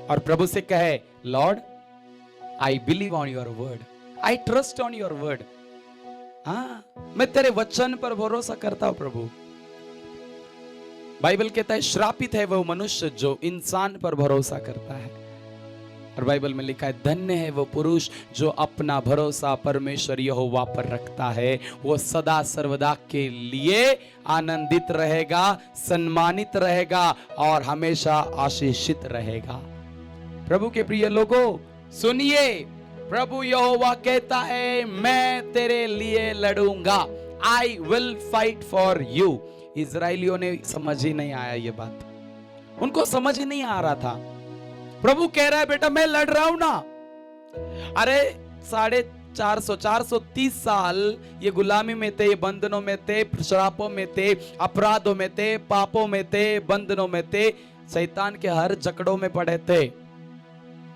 और प्रभु से कहे, Lord I believe on your word, I trust on your word. हाँ, मैं तेरे वचन पर भरोसा करता हूं प्रभु। बाइबल कहता है श्रापित है वह मनुष्य जो इंसान पर भरोसा करता है। और बाइबल में लिखा है, धन्य है वो पुरुष जो अपना भरोसा परमेश्वर यहोवा पर रखता है, वो सदा सर्वदा के लिए आनंदित रहेगा, सम्मानित रहेगा और हमेशा आशीषित रहेगा। प्रभु के प्रिय लोगों सुनिए, प्रभु यहोवा कहता है, मैं तेरे लिए लड़ूंगा, I will fight for you. इजराइलियों ने समझ ही नहीं आया ये बात, उनको समझ ही नहीं आ रहा था। प्रभु कह रहा है, बेटा मैं लड़ रहा हूं ना। अरे 430 साल ये गुलामी में थे, ये बंधनों में थे, श्रापों में थे, अपराधों में थे, पापों में थे, बंधनों में थे, शैतान के हर जकड़ों में पड़े थे।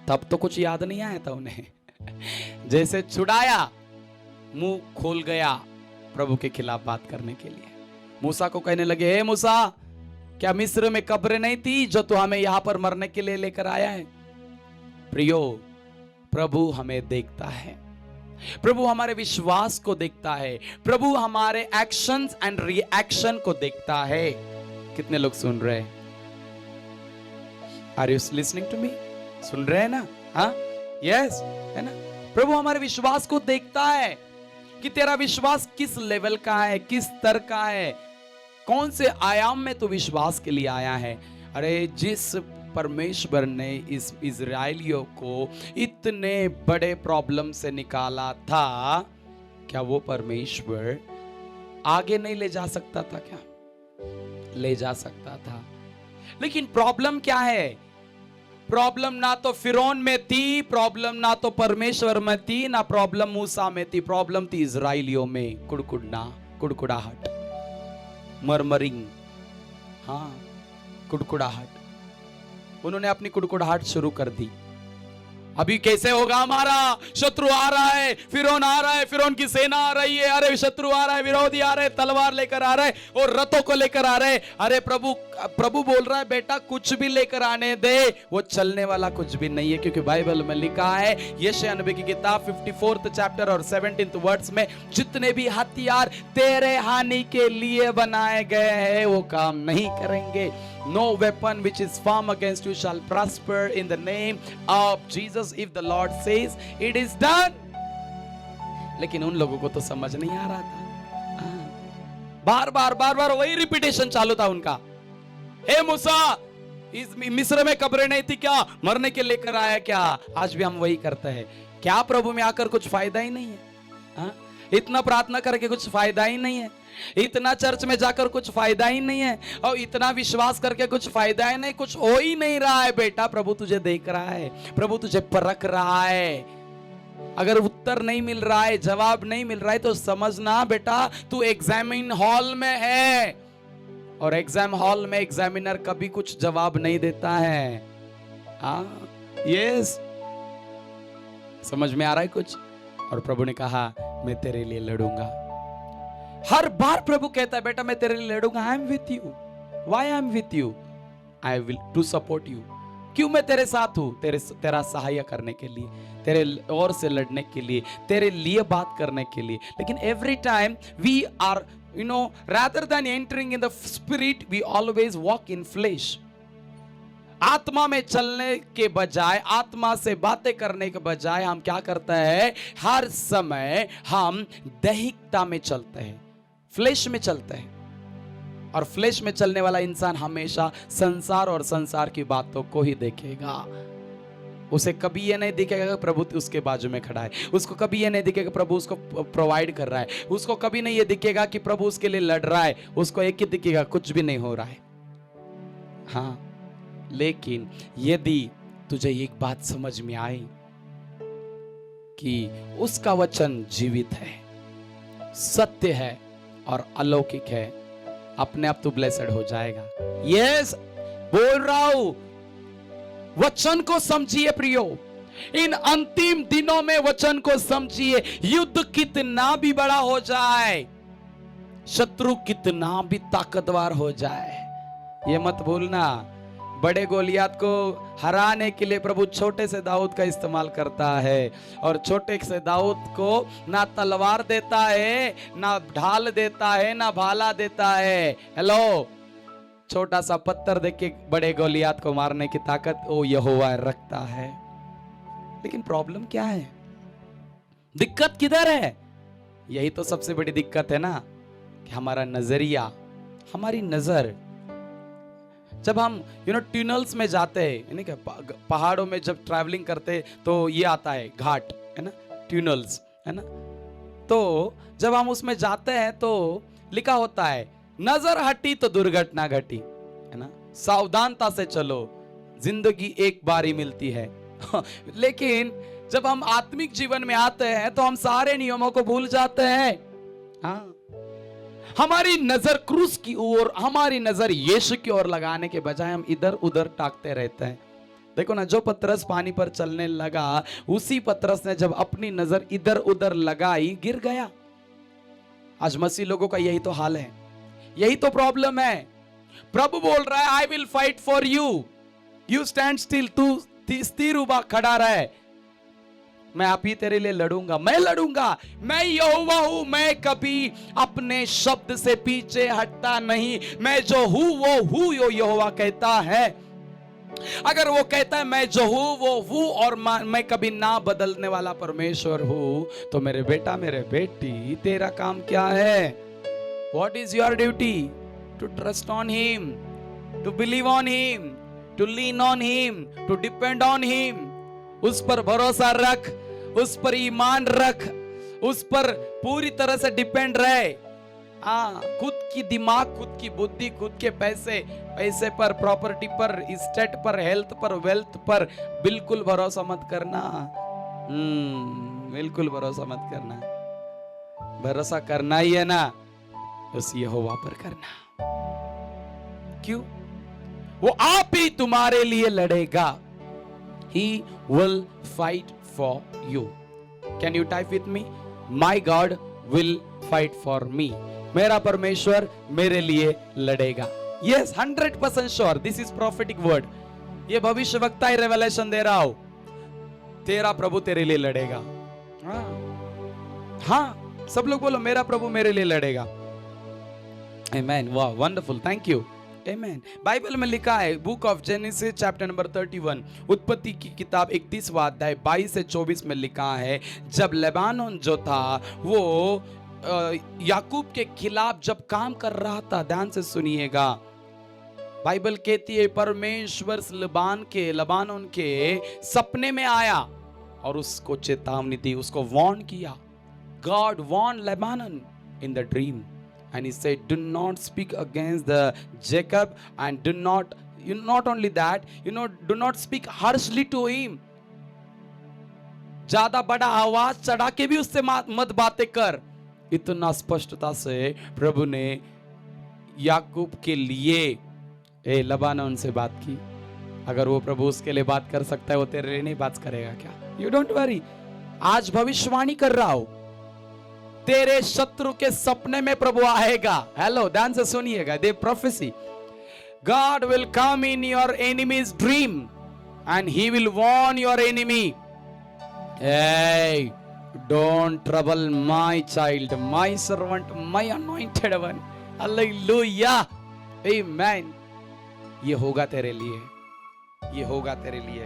तब तो कुछ याद नहीं आया था उन्हें। जैसे छुड़ाया, मुंह खोल गया प्रभु के खिलाफ बात करने के लिए। मूसा को कहने लगे, हे मूसा, क्या मिस्र में कब्र नहीं थी जो तू हमें यहां पर मरने के लिए लेकर आया है? प्रियो, प्रभु हमें देखता है, प्रभु हमारे विश्वास को देखता है, प्रभु हमारे एक्शंस एंड रिएक्शन को देखता है। कितने लोग सुन रहे हैं? Are you listening to me? सुन रहे हैं ना? हाँ, यस, है ना? प्रभु हमारे विश्वास को देखता है कि तेरा विश्वास किस लेवल का है, किस स्तर का है, कौन से आयाम में तू विश्वास के लिए आया है। अरे जिस परमेश्वर ने इस इजराइलियों को इतने बड़े प्रॉब्लम से निकाला था, क्या वो परमेश्वर आगे नहीं ले जा सकता था? क्या ले जा सकता था। लेकिन प्रॉब्लम क्या है? प्रॉब्लम ना तो फिरौन में थी, प्रॉब्लम ना तो परमेश्वर में थी, ना प्रॉब्लम मूसा में थी, प्रॉब्लम थी इजराइलियों में। कुड़कुड़ना, कुड़कुड़ाहट, मरमरिंग, हाँ, कुड़कुड़ाहट। उन्होंने अपनी कुड़कुड़ाहट शुरू कर दी। अभी कैसे होगा हमारा? शत्रु आ रहा है, फिरौन आ रहा है, फिरौन की सेना आ रही है, अरे शत्रु आ रहा है, विरोधी आ रहे हैं, तलवार लेकर आ रहे हैं और रथों को लेकर आ रहे हैं। अरे प्रभु बोल रहा है, बेटा कुछ भी लेकर आने दे, वो चलने वाला कुछ भी नहीं है, क्योंकि बाइबल में लिखा है, यशायाह नबी की किताब 54th चैप्टर और 17th वर्ड्स में, जितने भी हथियार तेरे हानि के लिए बनाए गए हैं वो काम नहीं करेंगे। No weapon which is formed against you shall prosper in the name of Jesus. If the Lord says it is done. लेकिन उन लोगों को तो समझ नहीं आ रहा था। बार बार वही रिपीटेशन चालू था उनका। हे मूसा, इस मिस्र में कब्रें नहीं थी क्या? मरने के लेकर आया क्या? आज भी हम वही करते हैं। क्या प्रभु में आकर कुछ फायदा ही नहीं है? हाँ? इतना प्रार्थना करके कुछ फायदा ही नहीं है, इतना चर्च में जाकर कुछ फायदा ही नहीं है, और इतना विश्वास करके कुछ फायदा ही नहीं, कुछ हो ही नहीं रहा है। बेटा प्रभु तुझे देख रहा है, प्रभु तुझे परख रहा है। अगर उत्तर नहीं मिल रहा है, जवाब नहीं मिल रहा है, तो समझना बेटा तू एग्जामिन हॉल में है, और एग्जाम हॉल में एग्जामिनर कभी कुछ जवाब नहीं देता है। हाँ, यस, समझ में आ रहा है कुछ? और प्रभु ने कहा, मैं तेरे लिए लड़ूंगा। हर बार प्रभु कहता है, बेटा मैं तेरे लिए लड़ूंगा। I am with you. Why I am with you? I will to support you. क्यों मैं तेरे साथ हूं? तेरा सहायता करने के लिए, तेरे ओर से लड़ने के लिए, तेरे लिए बात करने के लिए। लेकिन every time we are rather than entering in the spirit, we always walk in flesh. आत्मा में चलने के बजाय, आत्मा से बातें करने के बजाय हम क्या करते हैं? हर समय हम दैहिकता में चलते हैं, फ्लेश में चलते हैं। और फ्लेश में चलने वाला इंसान हमेशा संसार और संसार की बातों को ही देखेगा। उसे कभी ये नहीं दिखेगा कि प्रभु उसके बाजू में खड़ा है, उसको कभी ये नहीं दिखेगा प्रभु उसको प्रोवाइड कर रहा है, उसको कभी नहीं ये दिखेगा कि प्रभु उसके लिए लड़ रहा है। उसको एक ही दिखेगा, कुछ भी नहीं हो रहा है। हाँ, लेकिन यदि तुझे एक बात समझ में आई कि उसका वचन जीवित है, सत्य है और अलौकिक है, अपने आप तू ब्लेसड हो जाएगा। यस, बोल रहा हूं, वचन को समझिए प्रियो। इन अंतिम दिनों में वचन को समझिए। युद्ध कितना भी बड़ा हो जाए, शत्रु कितना भी ताकतवर हो जाए, ये मत भूलना, बड़े गोलियात को हराने के लिए प्रभु छोटे से दाऊद का इस्तेमाल करता है। और छोटे से दाऊद को ना तलवार देता है, ना ढाल देता है, ना भाला देता है। हेलो, छोटा सा पत्थर देके बड़े गोलियात को मारने की ताकत वो यहोवा रखता है। लेकिन प्रॉब्लम क्या है, दिक्कत किधर है? यही तो सबसे बड़ी दिक्कत है ना, कि हमारा नजरिया, हमारी नजर। जब हम ट्यूनल्स में जाते हैं, यानी कि पहाड़ों में जब ट्रैवलिंग करते हैं तो ये आता है घाट, है ना, ट्यूनल्स, है ना। तो जब हम उसमें जाते हैं तो लिखा होता है नजर हटी तो दुर्घटना घटी, है ना, सावधानता से चलो, जिंदगी एक बार ही मिलती है। लेकिन जब हम आत्मिक जीवन में आते हैं तो हम सारे नियमों को भूल जाते हैं। हाँ, हमारी नजर क्रूस की ओर, हमारी नजर यीशु की ओर लगाने के बजाय हम इधर उधर ताकते रहते हैं। देखो ना, जो पतरस पानी पर चलने लगा, उसी पतरस ने जब अपनी नजर इधर उधर लगाई, गिर गया। आज मसीह लोगों का यही तो हाल है, यही तो प्रॉब्लम है। प्रभु बोल रहा है, आई will fight for you, you stand still, तू स्थिर उबा खड़ा रहे, मैं आप ही तेरे लिए लड़ूंगा, मैं लड़ूंगा, मैं यहोवा हूं, मैं कभी अपने शब्द से पीछे हटता नहीं, मैं जो हूं वो हूं, यो यहोवा कहता है। अगर वो कहता है मैं जो हूं वो हूं और मैं कभी ना बदलने वाला परमेश्वर हूं, तो मेरे बेटा, मेरे बेटी, तेरा काम क्या है? What is your duty? To trust on him, to believe on him, to lean on him, to depend on him. उस पर भरोसा रख, उस पर ईमान रख, उस पर पूरी तरह से डिपेंड रहे। खुद की दिमाग, खुद की बुद्धि, खुद के पैसे पर, प्रॉपर्टी पर, स्टेट पर, हेल्थ पर, वेल्थ पर बिल्कुल भरोसा मत करना। बिल्कुल भरोसा मत करना। भरोसा करना ही है ना, उस यहोवा पर करना। क्यों? वो आप ही तुम्हारे लिए लड़ेगा। He will fight for you. Can you type with me? My God will fight for me. मेरा परमेश्वर मेरे लिए लड़ेगा। Yes, 100% sure. This is prophetic word. ये भविष्यवक्ता ही रेवलेशन दे रहा हो। तेरा प्रभु तेरे लिए लड़ेगा। हाँ, सब लोग बोलो, मेरा प्रभु मेरे लिए लड़ेगा। Amen. Wow, wonderful. Thank you. Amen. Bible में लिखा है, book of genesis chapter number 31, उत्पत्ति की किताब 31वां अध्याय 22 से 24 में लिखा है, जब लेबानोन जो था वो याकूब के खिलाफ जब काम कर रहा था, ध्यान से सुनिएगा, बाइबल कहती है परमेश्वर लेबानोन के सपने में आया और उसको चेतावनी दी, उसको वार्न किया। God warned Lebanon in the dream. And he said, do not speak against the Jacob, and do not, not only that, do not speak harshly to him. ज्यादा बड़ा आवाज चढ़ा के भी उससे मत बातें कर। इतना स्पष्टता से प्रभु ने याकूब के लिए लेबानोन से बात की। अगर वो प्रभु उसके लिए बात कर सकता है, वो तेरे लिए नहीं बात करेगा क्या? You don't worry. आज भविष्यवाणी कर रहा हूं, तेरे शत्रु के सपने में प्रभु आएगा। हेलो, ध्यान से सुनिएगा, दे prophecy. God will come in your enemy's dream and he will warn your enemy. Hey, don't trouble my child, my servant, my anointed one. Hallelujah. Amen. ये होगा तेरे लिए, ये होगा तेरे लिए।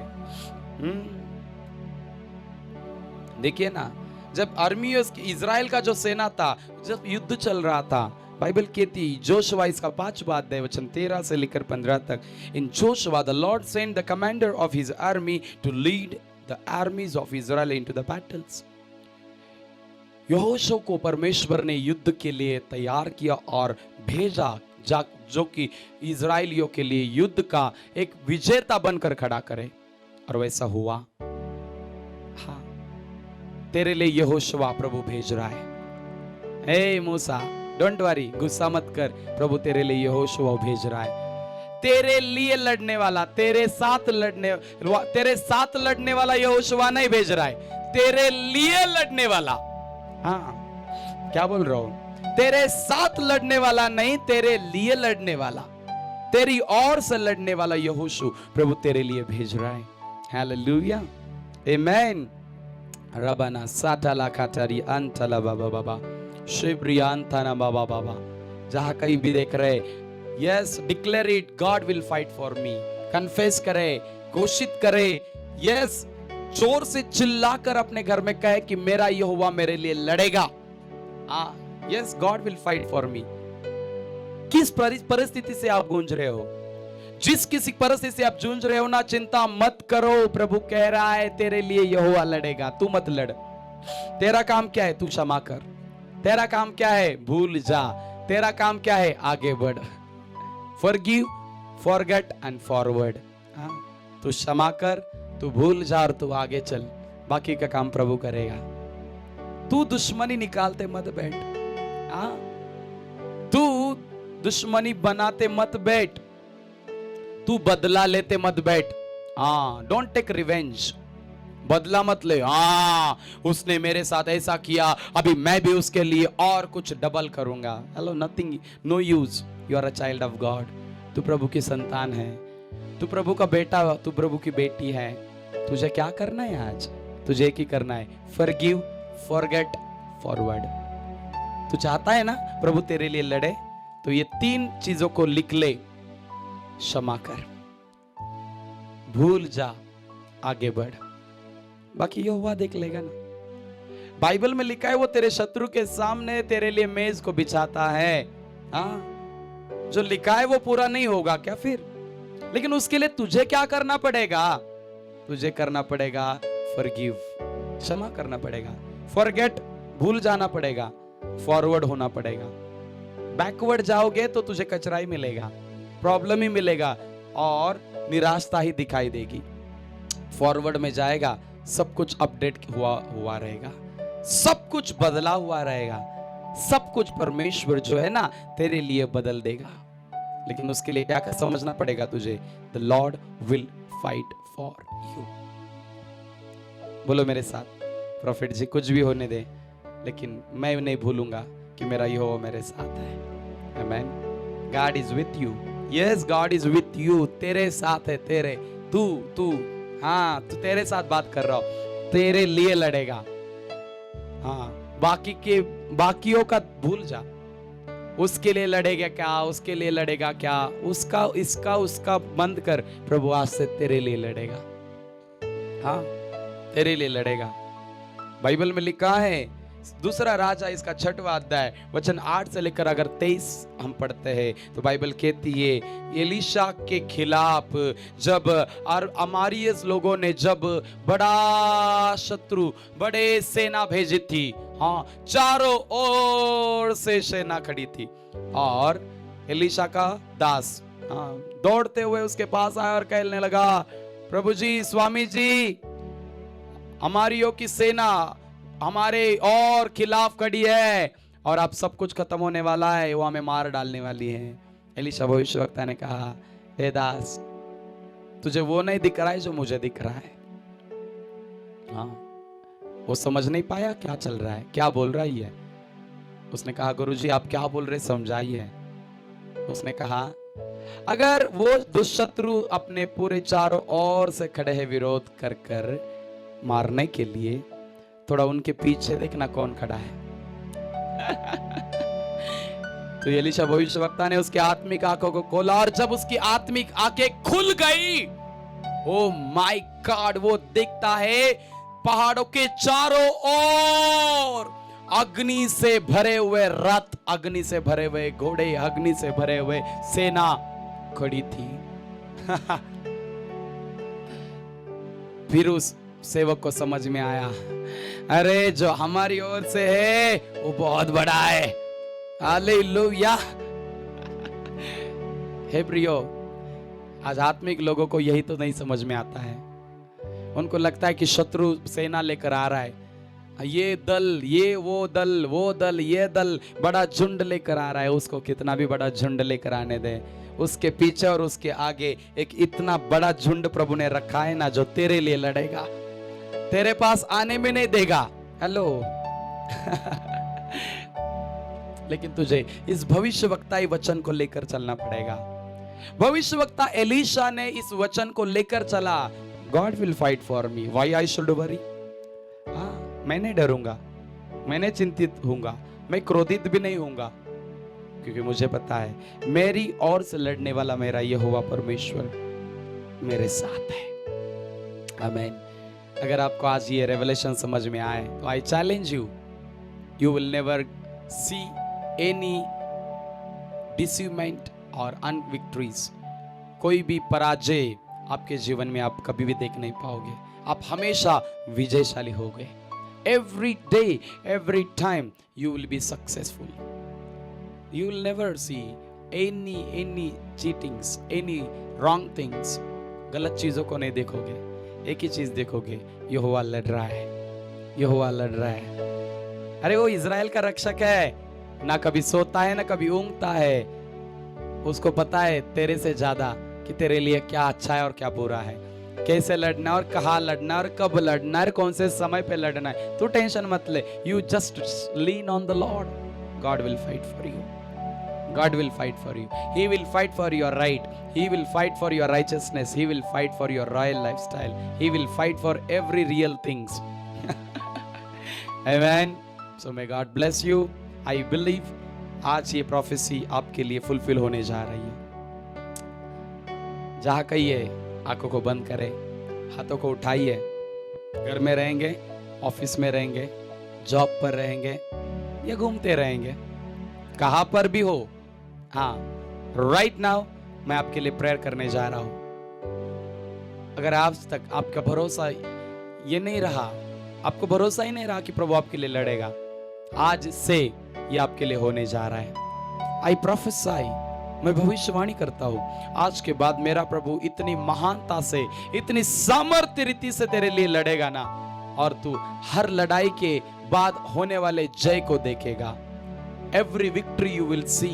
देखिए ना, जब आर्मियों इजराइल का जो सेना था, जब युद्ध चल रहा था, बाइबल कहती जोशुआ इसका 5वां अध्याय वचन 13 से लेकर 15 तक, in Joshua the Lord send the commander of his army to lead the armies of Israel into the battles. यहोशू को परमेश्वर ने युद्ध के लिए तैयार किया और भेजा, जो कि इजराइलियों के लिए युद्ध का एक विजेता बनकर खड़ा करे, और वैसा हुआ। हाँ, तेरे लिए यहोशुआ प्रभु भेज रहा है। हे मूसा, डोंट वरी, गुस्सा मत कर, प्रभु तेरे लिए यहोशुआ भेज रहा है। तेरे लिए लड़ने वाला, तेरे साथ लड़ने वाला यहोशुआ नहीं भेज रहा है, तेरे लिए लड़ने वाला। हाँ, क्या बोल रहा हूं? तेरे साथ लड़ने वाला नहीं, तेरे लिए लड़ने वाला, तेरी ओर से लड़ने वाला यहोशू प्रभु तेरे लिए भेज रहा है। हालेलुया, आमेन। रबाना साटाला काटारी अंतला बाबा बाबा शिब्रियांताना बाबा बाबा। जहां कहीं भी देख रहे, yes, declare it, God will fight for me. Confess करे, घोषित करे, यस, जोर से चिल्लाकर अपने घर में कहे कि मेरा यहोवा मेरे लिए लड़ेगा। Yes, God will fight for me. किस परिस्थिति से आप गूंज रहे हो, जिस किसी परिस्थिति से आप जूझ रहे हो ना, चिंता मत करो। प्रभु कह रहा है तेरे लिए यहोवा लड़ेगा, तू मत लड़। तेरा काम क्या है? तू क्षमा कर। तेरा काम क्या है? भूल जा। तेरा काम क्या है? आगे बढ़। Forgive, forget and forward. तू क्षमा कर, तू भूल जा और तू आगे चल। बाकी का काम प्रभु करेगा। तू दुश्मनी निकालते मत बैठ। तू दुश्मनी बनाते मत बैठ। तू बदला लेते मत बैठ। Don't take revenge. बदला मत ले। उसने मेरे साथ ऐसा किया, अभी मैं भी उसके लिए और कुछ डबल करूंगा। Hello, nothing, no use. You are a child of God. तू प्रभु की संतान है, तू प्रभु का बेटा, तू प्रभु की बेटी है। तुझे क्या करना है आज? तुझे एक ही करना है, फॉरगिव, फॉरगेट, फॉरवर्ड। तू चाहता है ना प्रभु तेरे लिए लड़े, तो ये 3 चीजों को लिख ले। क्षमा कर, भूल जा, आगे बढ़। बाकी यहोवा देख लेगा ना। बाइबल में लिखा है वो तेरे शत्रु के सामने तेरे लिए मेज को बिछाता है। जो लिखा है वो पूरा नहीं होगा क्या फिर? लेकिन उसके लिए तुझे क्या करना पड़ेगा? तुझे करना पड़ेगा फॉरगिव, क्षमा करना पड़ेगा। फॉरगेट, भूल जाना पड़ेगा। फॉरवर्ड होना पड़ेगा। बैकवर्ड जाओगे तो तुझे कचरा ही मिलेगा, प्रॉब्लम ही मिलेगा और निराशा ही दिखाई देगी। फॉरवर्ड में जाएगा, सब कुछ अपडेट हुआ रहेगा, सब कुछ बदला हुआ रहेगा, सब कुछ परमेश्वर जो है ना तेरे लिए बदल देगा। लेकिन उसके लिए क्या समझना पड़ेगा तुझे? The Lord will fight for you. बोलो मेरे साथ, प्रॉफिट जी, कुछ भी होने दे, लेकिन मैं नहीं भूलूंगा कि मेरा यहोवा मेरे साथ है। आमेन। God is with you. Yes, God is with you. तेरे साथ है। तेरे तू तेरे साथ बात कर रहा हूं। तेरे लिए लड़ेगा। बाकियों का भूल जा। उसके लिए लड़ेगा क्या? उसके लिए लड़ेगा क्या? उसका बंद कर। प्रभु आज से तेरे लिए लड़ेगा। तेरे लिए लड़ेगा। बाइबल में लिखा है, दूसरा राजा इसका 6वां अध्याय वचन 8 से लेकर अगर 23 हम पढ़ते हैं तो बाइबल कहती है, एलीशा के खिलाफ जब अमारियस लोगों ने जब बड़ा शत्रु, बड़े सेना भेजी थी, चारों ओर से सेना खड़ी थी, और एलीशा का दास दौड़ते हुए उसके पास आया और कहने लगा, प्रभु जी, स्वामी जी, अमारियों की सेना हमारे और खिलाफ खड़ी है और अब सब कुछ खत्म होने वाला है, वो हमें मार डालने वाली है। एलीशा भविष्यवक्ता ने कहा, हे दास, तुझे वो नहीं दिख रहा है जो मुझे दिख रहा है। वो समझ नहीं पाया क्या चल रहा है, क्या बोल रही है। उसने कहा, गुरुजी आप क्या बोल रहे, समझाइए। उसने कहा, अगर वो दुष्शत्रु अपने पूरे चारों ओर से खड़े हैं विरोध कर कर मारने के लिए, थोड़ा उनके पीछे देखना कौन खड़ा है। तो एलीशा भविष्यवक्ता ने उसके आत्मिक आंखों को खोला, और जब उसकी आत्मिक आंखें खुल गई, ओ माय गॉड, वो देखता है पहाड़ों के चारों ओर अग्नि से भरे हुए रथ, अग्नि से भरे हुए घोड़े, अग्नि से भरे हुए सेना खड़ी थी। फिर उस सेवक को समझ में आया, अरे जो हमारी ओर से है वो बहुत बड़ा है। हालेलुया। हे प्रियो, आज आत्मिक लोगों को यही तो नहीं समझ में आता है। उनको लगता है कि शत्रु सेना लेकर आ रहा है, ये दल, ये वो दल, वो दल, ये दल, बड़ा झुंड लेकर आ रहा है। उसको कितना भी बड़ा झुंड लेकर आने दे, उसके पीछे और उसके आगे एक इतना बड़ा झुंड प्रभु ने रखा है ना, जो तेरे लिए लड़ेगा, तेरे पास आने में नहीं देगा। हेलो। लेकिन तुझे इस भविष्यवक्ताई वचन को लेकर चलना पड़ेगा। भविष्यवक्ता एलीशा ने इस वचन को लेकर चला, God will fight for me, why I should worry. मैं नहीं डरूंगा, मैं नहीं चिंतित होऊंगा, मैं क्रोधित भी नहीं होऊंगा, क्योंकि मुझे पता है मेरी ओर से लड़ने वाला मेरा यहोवा परमेश्वर मेरे साथ है। आमीन। अगर आपको आज ये रेवलेशन समझ में आए तो I challenge you, you will never see any deceivement और अनविक्ट्रीज। कोई भी पराजय आपके जीवन में आप कभी भी देख नहीं पाओगे। आप हमेशा विजयशाली होगे। Every day, every time you will be successful. You will never see any cheatings, any wrong things. गलत चीजों को नहीं देखोगे, एक ही चीज देखोगे, यहोवा लड़ रहा है, यहोवा लड़ रहा है। अरे वो इज़राइल का रक्षक है, ना कभी सोता है ना कभी ऊँघता है। उसको पता है तेरे से ज्यादा कि तेरे लिए क्या अच्छा है और क्या बुरा है, कैसे लड़ना है और कहाँ लड़ना है और कब लड़ना है, कौन से समय पे लड़ना है। तू टेंशन मत ले, you just lean on the Lord. God will fight for you, God will fight for you. He will fight for your right. He will fight for your righteousness. He will fight for your royal lifestyle. He will fight for every real things. Amen. So may God bless you. I believe आज ये prophecy आपके लिए fulfill होने जा रही है। जहाँ कहिए आंखों को बंद करें, हाथों को उठाइए। घर में रहेंगे, ऑफिस में रहेंगे, जॉब पर रहेंगे या घूमते रहेंगे, कहाँ पर भी हो, हाँ, राइट नाउ मैं आपके लिए प्रेयर करने जा रहा हूं। अगर आज तक आपका भरोसा ये नहीं रहा, आपको भरोसा ही नहीं रहा कि प्रभु आपके लिए लड़ेगा, आज से ये आपके लिए होने जा रहा है। आई प्रोफेसाई, मैं भविष्यवाणी करता हूं, आज के बाद मेरा प्रभु इतनी महानता से, इतनी सामर्थ्य रीति से तेरे लिए लड़ेगा ना, और तू हर लड़ाई के बाद होने वाले जय को देखेगा। Every victory you will see.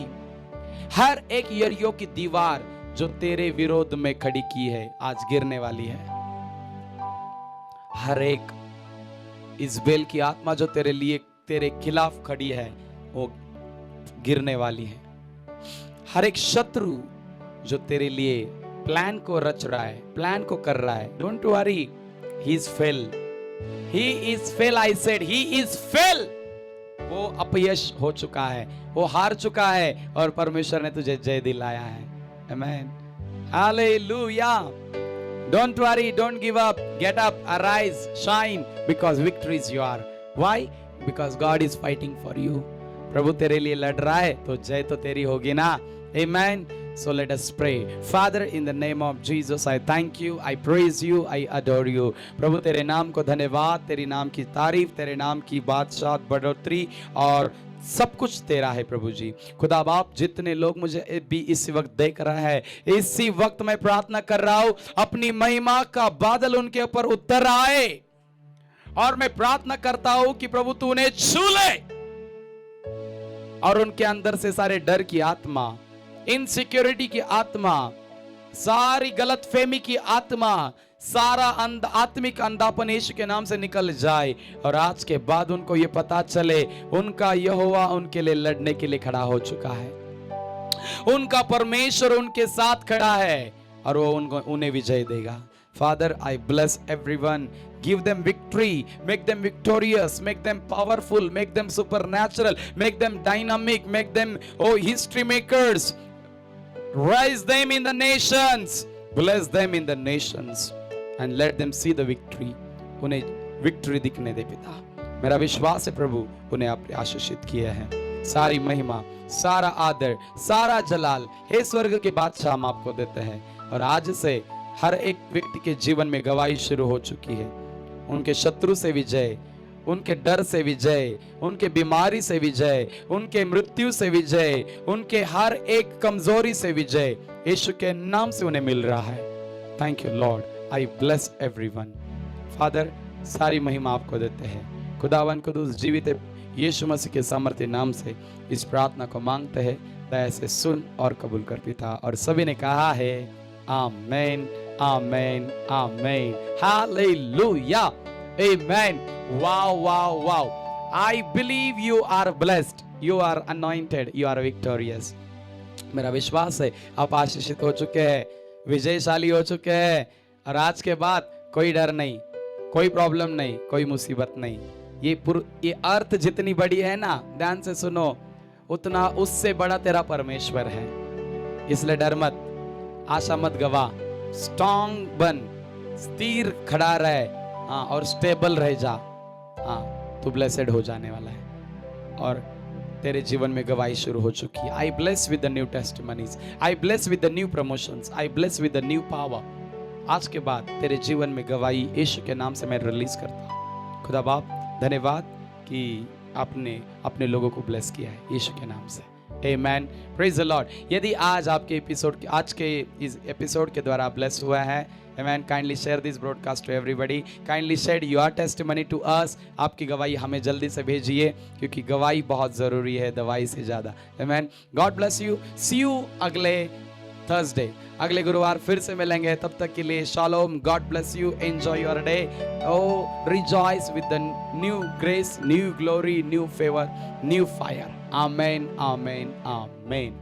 हर एक यरीहो की दीवार जो तेरे विरोध में खड़ी की है आज गिरने वाली है। हर एक इज़बेल की आत्मा जो तेरे लिए, तेरे खिलाफ खड़ी है, वो गिरने वाली है। हर एक शत्रु जो तेरे लिए प्लान को रच रहा है, प्लान को कर रहा है, don't worry, he is fail, he is fail, I said he is fail. वो अपयश हो चुका है, वो हार चुका है और परमेश्वर ने तुझे जय दिलाया है। आमेन, hallelujah. Don't worry, don't give up, get up, arise, shine, because victory is your. Why? Because God is fighting for you. प्रभु तेरे लिए लड़ रहा है तो जय तो तेरी होगी ना। आमेन। So let us pray. Father, in the name of Jesus, I thank you, I praise you, I adore you. प्रभु तेरे नाम को धन्यवाद, तेरे नाम की तारीफ, तेरे नाम की बादशाह, बढ़ोतरी और सब कुछ तेरा है प्रभु जी। खुदा बाप, जितने लोग मुझे भी इसी वक्त देख रहा है, इसी वक्त मैं प्रार्थना कर रहा हूं, अपनी महिमा का बादल उनके ऊपर उतर आए, और मैं प्रार्थना करता हूं कि प्रभु तू उन्हें छू ले, और उनके अंदर से सारे डर की आत्मा, इनसिक्योरिटी की आत्मा, सारी गलतफहमी की आत्मा, सारा आत्मिक अंधापन यीशु के नाम से निकल जाए, और आज के बाद उनको ये पता चले उनका यहोवा उनके लिए लड़ने के लिए खड़ा हो चुका है, उनका परमेश्वर उनके साथ खड़ा है और वो उन्हें विजय देगा। Father, I bless everyone. Give them victory. Make them victorious. Make them powerful. Make them supernatural. Make them dynamic. Make them, history makers. Rise them in the nations. Bless them in the nations. And let them see the victory. उन्हें victory दिखने दे पिता। मेरा विश्वास है प्रभु उन्हें आपने आशीषित किया है। सारी महिमा, सारा आदर, सारा जलाल हे स्वर्ग के बादशाह हम आपको देते हैं। और आज से हर एक व्यक्ति के जीवन में गवाही शुरू हो चुकी है। उनके शत्रु से विजय, उनके डर से विजय, उनके बीमारी से विजय, उनके मृत्यु से विजय, उनके हर एक कमजोरी से विजय यीशु के नाम से उन्हें मिल रहा है। Thank you Lord, I bless everyone. Father, सारी महिमा आपको देते हैं। खुदावन कुदूस जीवित यीशु मसीह के सामर्थ्य नाम से इस प्रार्थना को मांगते हैं, दया से सुन और कबूल कर पिता। और सभी ने कहा है आमेन, आमेन, आमेन, hallelujah, amen. Wow wow wow, I believe you are blessed, you are anointed, you are victorious. मेरा विश्वास है आप आशीषित हो चुके हैं, विजयशाली हो चुके हैं, और आज के बाद कोई डर नहीं, कोई प्रॉब्लम नहीं, कोई मुसीबत नहीं। ये अर्थ जितनी बड़ी है ना, ध्यान से सुनो, उतना उससे बड़ा तेरा परमेश्वर है। इसलिए डर मत, आशा मत गवा, स्ट्रॉन्ग बन, स्थिर खड़ा रहे, हाँ, और स्टेबल रह जा। हाँ, तू ब्लेसेड हो जाने वाला है और तेरे जीवन में गवाही शुरू हो चुकी है। आई bless with the new testimonies, I bless with the new promotions, I bless with the new power. आज के बाद तेरे जीवन में गवाही यीशु के नाम से मैं रिलीज करता हूँ। खुदा बाप धन्यवाद कि आपने अपने लोगों को ब्लेस किया है यीशु के नाम से। Amen. Praise the Lord. यदि आज के इस एपिसोड के द्वारा ब्लेस हुआ है, Amen. Kindly share this broadcast to everybody. Kindly share your testimony to us. आपकी गवाही हमें जल्दी से भेजिए क्योंकि गवाही बहुत जरूरी है दवाई से ज्यादा। Amen. God bless you. See you अगले थर्सडे, अगले गुरुवार फिर से मिलेंगे। तब तक के लिए shalom, God bless you, enjoy your day. O rejoice with the new grace, new glory, new favour, new fire. आमेन, आमेन, आमेन।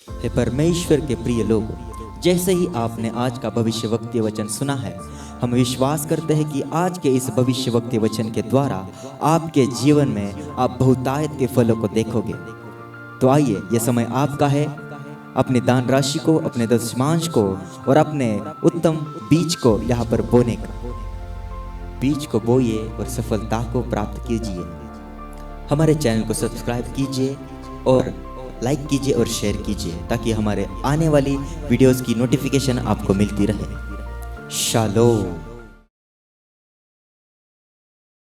हे परमेश्वर के प्रिय लोगों, जैसे ही आपने आज का भविष्यवक्तीय वचन सुना है, हम विश्वास करते हैं कि आज के इस भविष्यवक्तीय वचन के द्वारा आपके जीवन में आप बहुतायत के फलों को देखोगे। तो आइए, यह समय आपका है अपनी दान राशि को, अपने दशमांश को और अपने उत्तम बीज को यहाँ पर बोने का। बीज को बोइए और सफलता को प्राप्त कीजिए। हमारे चैनल को सब्सक्राइब कीजिए और लाइक कीजिए और शेयर कीजिए ताकि हमारे आने वाली वीडियोस की नोटिफिकेशन आपको मिलती रहे। शालोम।